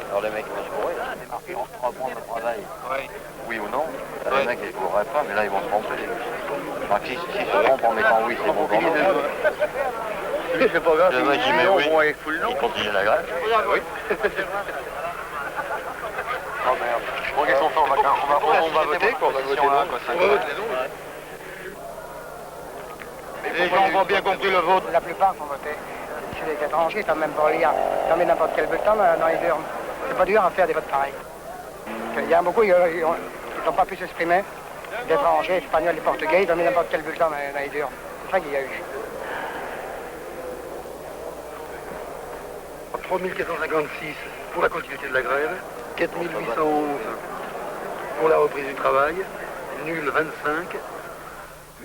Alors les mecs vont se bourrer, c'est marqué on reprend le travail. Oui ou non? Les mecs ils ne bourreraient pas, mais là ils vont se tromper. Enfin, s'ils se trompent en mettant oui, c'est bon pour nous. C'est pas grave, le mec il met oui, il continue la grève. Oui. Oh merde. Bon, qu'est-ce qu'on fait? On va voter quoi? On va voter non, quoi. On va voter non. Les gens ont bien compris le vote. La plupart sont votés. Chez les étrangers, ils ne même pas lire. Ils mettent n'importe quel bulletin dans les urnes. C'est pas dur à faire des votes pareils. Il y a beaucoup, ils n'ont pas pu s'exprimer. D'étrangers, espagnols et portugais, ils ont mis n'importe quel bulletin dans les urnes. C'est ça qu'il y a eu. 3456 pour la continuité de la grève, 4811 pour la reprise du travail, nul 25,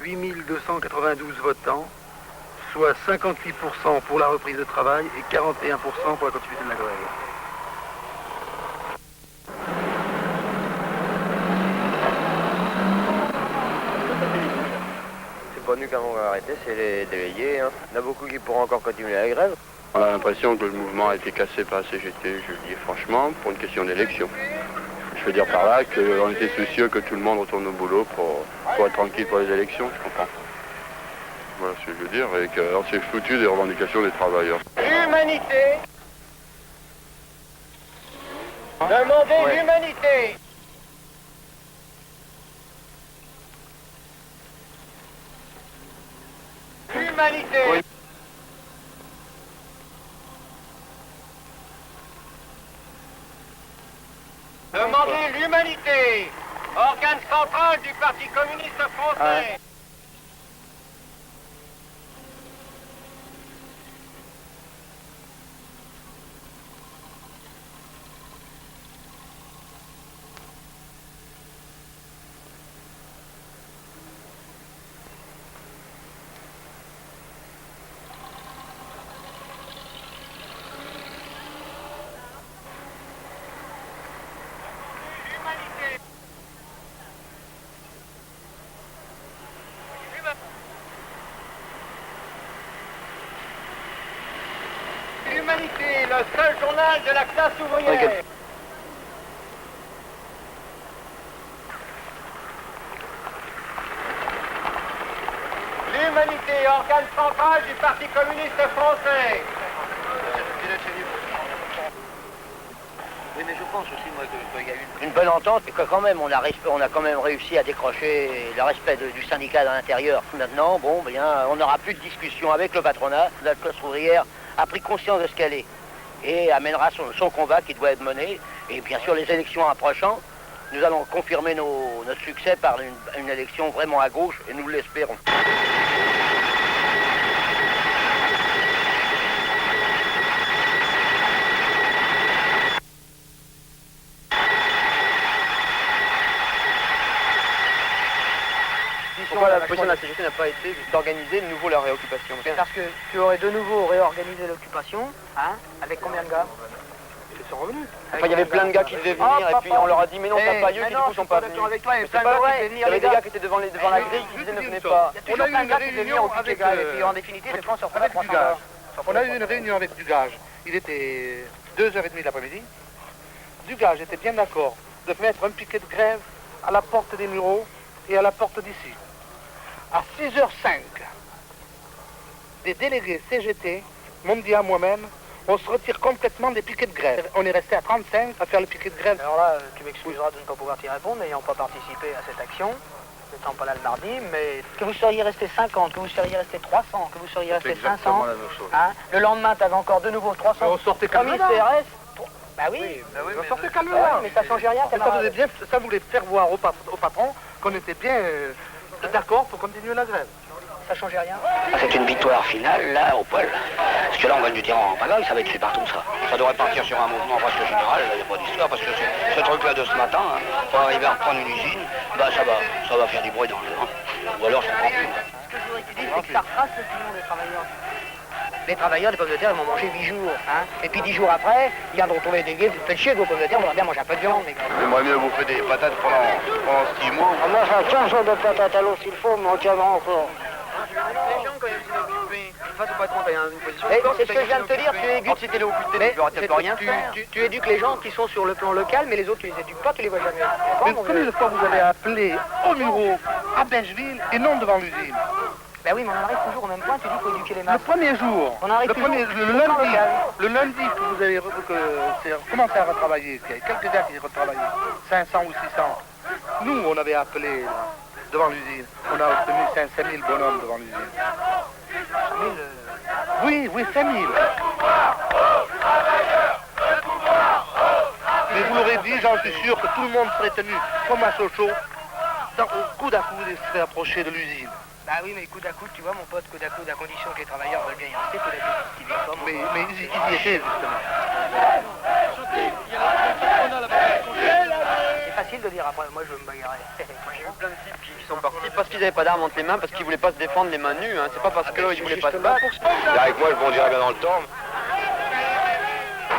8292 votants, soit 58% pour la reprise de travail et 41% pour la continuité de la grève. C'est pas nous qui avons arrêté, c'est les délégués. Hein. Il y en a beaucoup qui pourront encore continuer la grève. On a l'impression que le mouvement a été cassé par la CGT, je le dis franchement, pour une question d'élection. Je veux dire par là qu'on était soucieux que tout le monde retourne au boulot pour être tranquille pour les élections, je comprends. Voilà ce que je veux dire, et qu'on s'est foutu des revendications des travailleurs. L'humanité. Demandez l'humanité. L'humanité. Oui. Demandez l'humanité. Organe central du Parti communiste français. L'humanité, le seul journal de la classe ouvrière. l'Humanité, organe central du Parti communiste français. Oui, mais je pense aussi, moi, qu'il y a eu une bonne entente et que quand même, on a quand même réussi à décrocher le respect du syndicat dans l'intérieur. Maintenant, bon, bien, on n'aura plus de discussion avec le patronat. La classe ouvrière a pris conscience de ce qu'elle est et amènera son combat qui doit être mené. Et bien sûr, les élections approchant, nous allons confirmer notre succès par une élection vraiment à gauche, et nous l'espérons. Pourquoi la position de la CGT n'a pas été d'organiser de nouveau la réoccupation? Parce que tu aurais de nouveau réorganisé l'occupation, hein, avec combien de gars? Ils sont revenus. Enfin, il y avait plein de gars qui devaient venir et puis on leur a dit mais non, t'as pas lieu, qui du coup sont pas venus. C'est pas vrai, il y avait des gars qui étaient devant la grille qui disaient ne venez pas. On a eu une réunion avec Dugage. On a eu une réunion avec Dugage. Il était 2h30 de l'après-midi. Dugage était bien d'accord de mettre un piquet de grève à la porte des Mureaux et à la porte d'ici. À 6h05, des délégués CGT m'ont dit à moi-même, on se retire complètement des piquets de grève. On est resté à 35 à faire le piquet de grève. Alors là, tu m'excuseras de ne pas pouvoir t'y répondre, n'ayant pas participé à cette action, n'étant pas là le mardi, mais que vous seriez resté 50, que vous seriez resté 300, que vous seriez resté 500, hein, le lendemain, tu avais encore de nouveau 300. Mais on sortait calmement. CRS. Bah oui, on sortait calmement. mais ça changeait rien. Ça voulait faire voir au patron qu'on était bien d'accord pour continuer la grève. Ça changeait rien. C'est une victoire finale, là, au poil. Parce que là, on gagne du terrain en pagaille, ça va être fait partout, ça. Ça devrait partir sur un mouvement presque général, il n'y a pas d'histoire, parce que ce truc-là de ce matin, pour arriver à reprendre une usine, bah ça va faire du bruit dans le vent. Ou alors, je comprends plus. Ce que je voudrais te dire, c'est que ça retrace l'opinion des travailleurs. Les travailleurs des pommes de terre, ils vont manger 8 jours, hein. Et puis 10 jours après, ils viennent de retrouver des gueux, vous faites chier de vos pommes de terre, on va bien manger un peu de viande, les gars. J'aimerais mieux bouffer des patates pendant 6 mois. On mange un 15 jours de patates à l'eau s'il faut, mais on tiendra encore. Les gens, quand ils sont occupés, face au patron, quand il y a une position... C'est ce que je viens de te dire, tu éduques... Si t'es là occupé, tu peux rien faire. Tu éduques les gens qui sont sur le plan local, mais les autres, tu les éduques pas, tu les vois jamais. Mais combien de fois vous avez appelé au Muro, à Becheville, et non devant l'usine? Ben oui, mais on arrive toujours au même point, tu dis qu'il faut éduquer les masses. Le premier jour, on arrive le lundi que vous avez commencé à retravailler, il y a quelques gars qui retravaillé, 500 ou 600. Nous, on avait appelé là, devant l'usine. On a obtenu 5000 bonhommes devant l'usine. 5000 Oui, 5000. Mais vous l'aurez dit, j'en suis sûr que tout le monde serait tenu comme à Sochaux, au coude à coude, et serait approché de l'usine. Bah oui, mais coude à coude, tu vois, mon pote, coude à coude, à condition que les travailleurs veulent bien y rester, coude à coude, qu'ils viennent pas. Mais ils y étaient, justement. C'est facile de dire après, moi je veux me bagarrer. J'ai vu plein de types qui sont partis parce qu'ils n'avaient pas d'armes entre les mains, parce qu'ils voulaient pas se défendre les mains nues, hein. C'est pas parce qu'ils voulaient pas se battre. Avec moi, je bondirais bien dans le temps.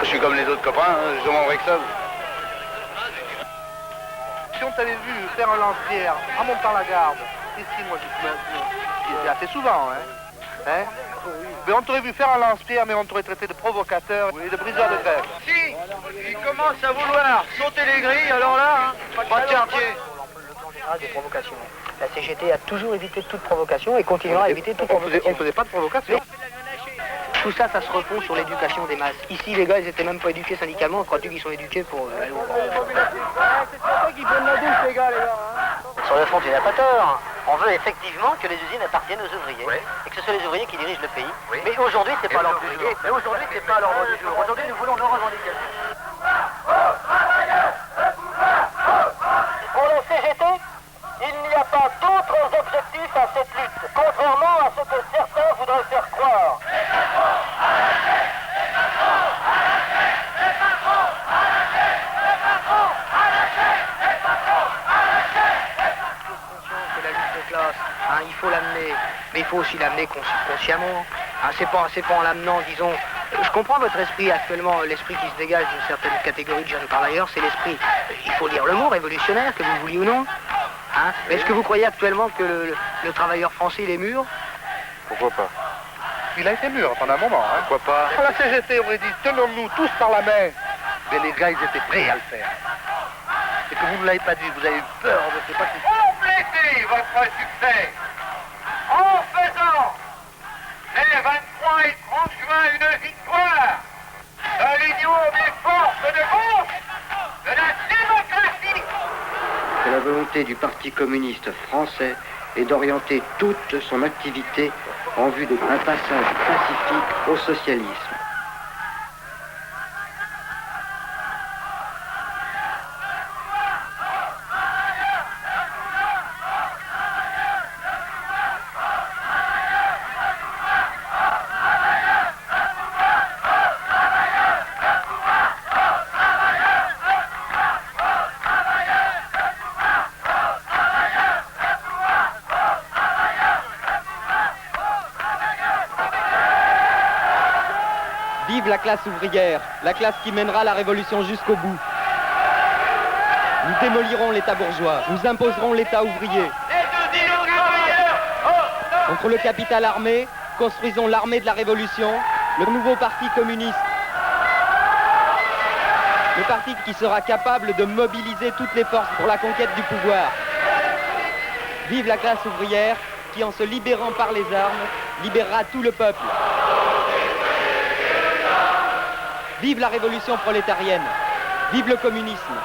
Je suis comme les autres copains, hein, je demanderais que ça. Si on t'avait vu faire un lance-pierre en montant la garde, ici, moi, je assez souvent, hein. Mais on t'aurait vu faire un lance-pierre, mais on t'aurait traité de provocateur et de briseur de grève. Si, ils commencent à vouloir sauter les grilles, alors là, hein, pas de quartier. Le plan général des provocations. La CGT a toujours évité toute provocation et continuera à éviter toute provocation. On faisait pas de provocation. Tout ça, ça se refond sur l'éducation des masses. Ici, les gars, ils étaient même pas éduqués syndicalement. Crois-tu qu'ils sont éduqués pour aller au banc? C'est pour ça qu'ils prennent la douche, les gars, Sur le fond, tu n'as pas tort. On veut effectivement que les usines appartiennent aux ouvriers. Et que ce soit les ouvriers qui dirigent le pays. Mais aujourd'hui, c'est pas l'ordre du jour. Mais aujourd'hui, c'est pas l'ordre du jour. Aujourd'hui, nous voulons nos revendications. Pour la CGT, il n'y a pas d'autres objectifs à cette lutte, contrairement à ce que certains voudraient faire croire. C'est la lutte de classe, hein, il faut l'amener, mais il faut aussi l'amener consciemment. Hein, c'est pas en l'amenant, disons. Je comprends votre esprit actuellement, l'esprit qui se dégage d'une certaine catégorie de jeunes travailleurs, c'est l'esprit, il faut lire le mot, révolutionnaire, que vous vouliez ou non. Hein, est-ce que vous croyez actuellement que le travailleur français, il est mûr? Pourquoi pas? Il a été mûr pendant un moment, hein. Pourquoi pas? La CGT aurait dit, tenons-nous tous par la main. Mais les gars, ils étaient prêts à le faire. Et que vous ne l'avez pas dit, vous avez eu peur, je ne sais pas si... Complétez votre succès en faisant volonté du Parti communiste français est d'orienter toute son activité en vue d'un passage pacifique au socialisme. Vive la classe ouvrière, la classe qui mènera la révolution jusqu'au bout. Nous démolirons l'État bourgeois, nous imposerons l'État ouvrier. Contre le capital armé, construisons l'armée de la révolution, le nouveau parti communiste. Le parti qui sera capable de mobiliser toutes les forces pour la conquête du pouvoir. Vive la classe ouvrière qui, en se libérant par les armes, libérera tout le peuple. Vive la révolution prolétarienne, vive le communisme.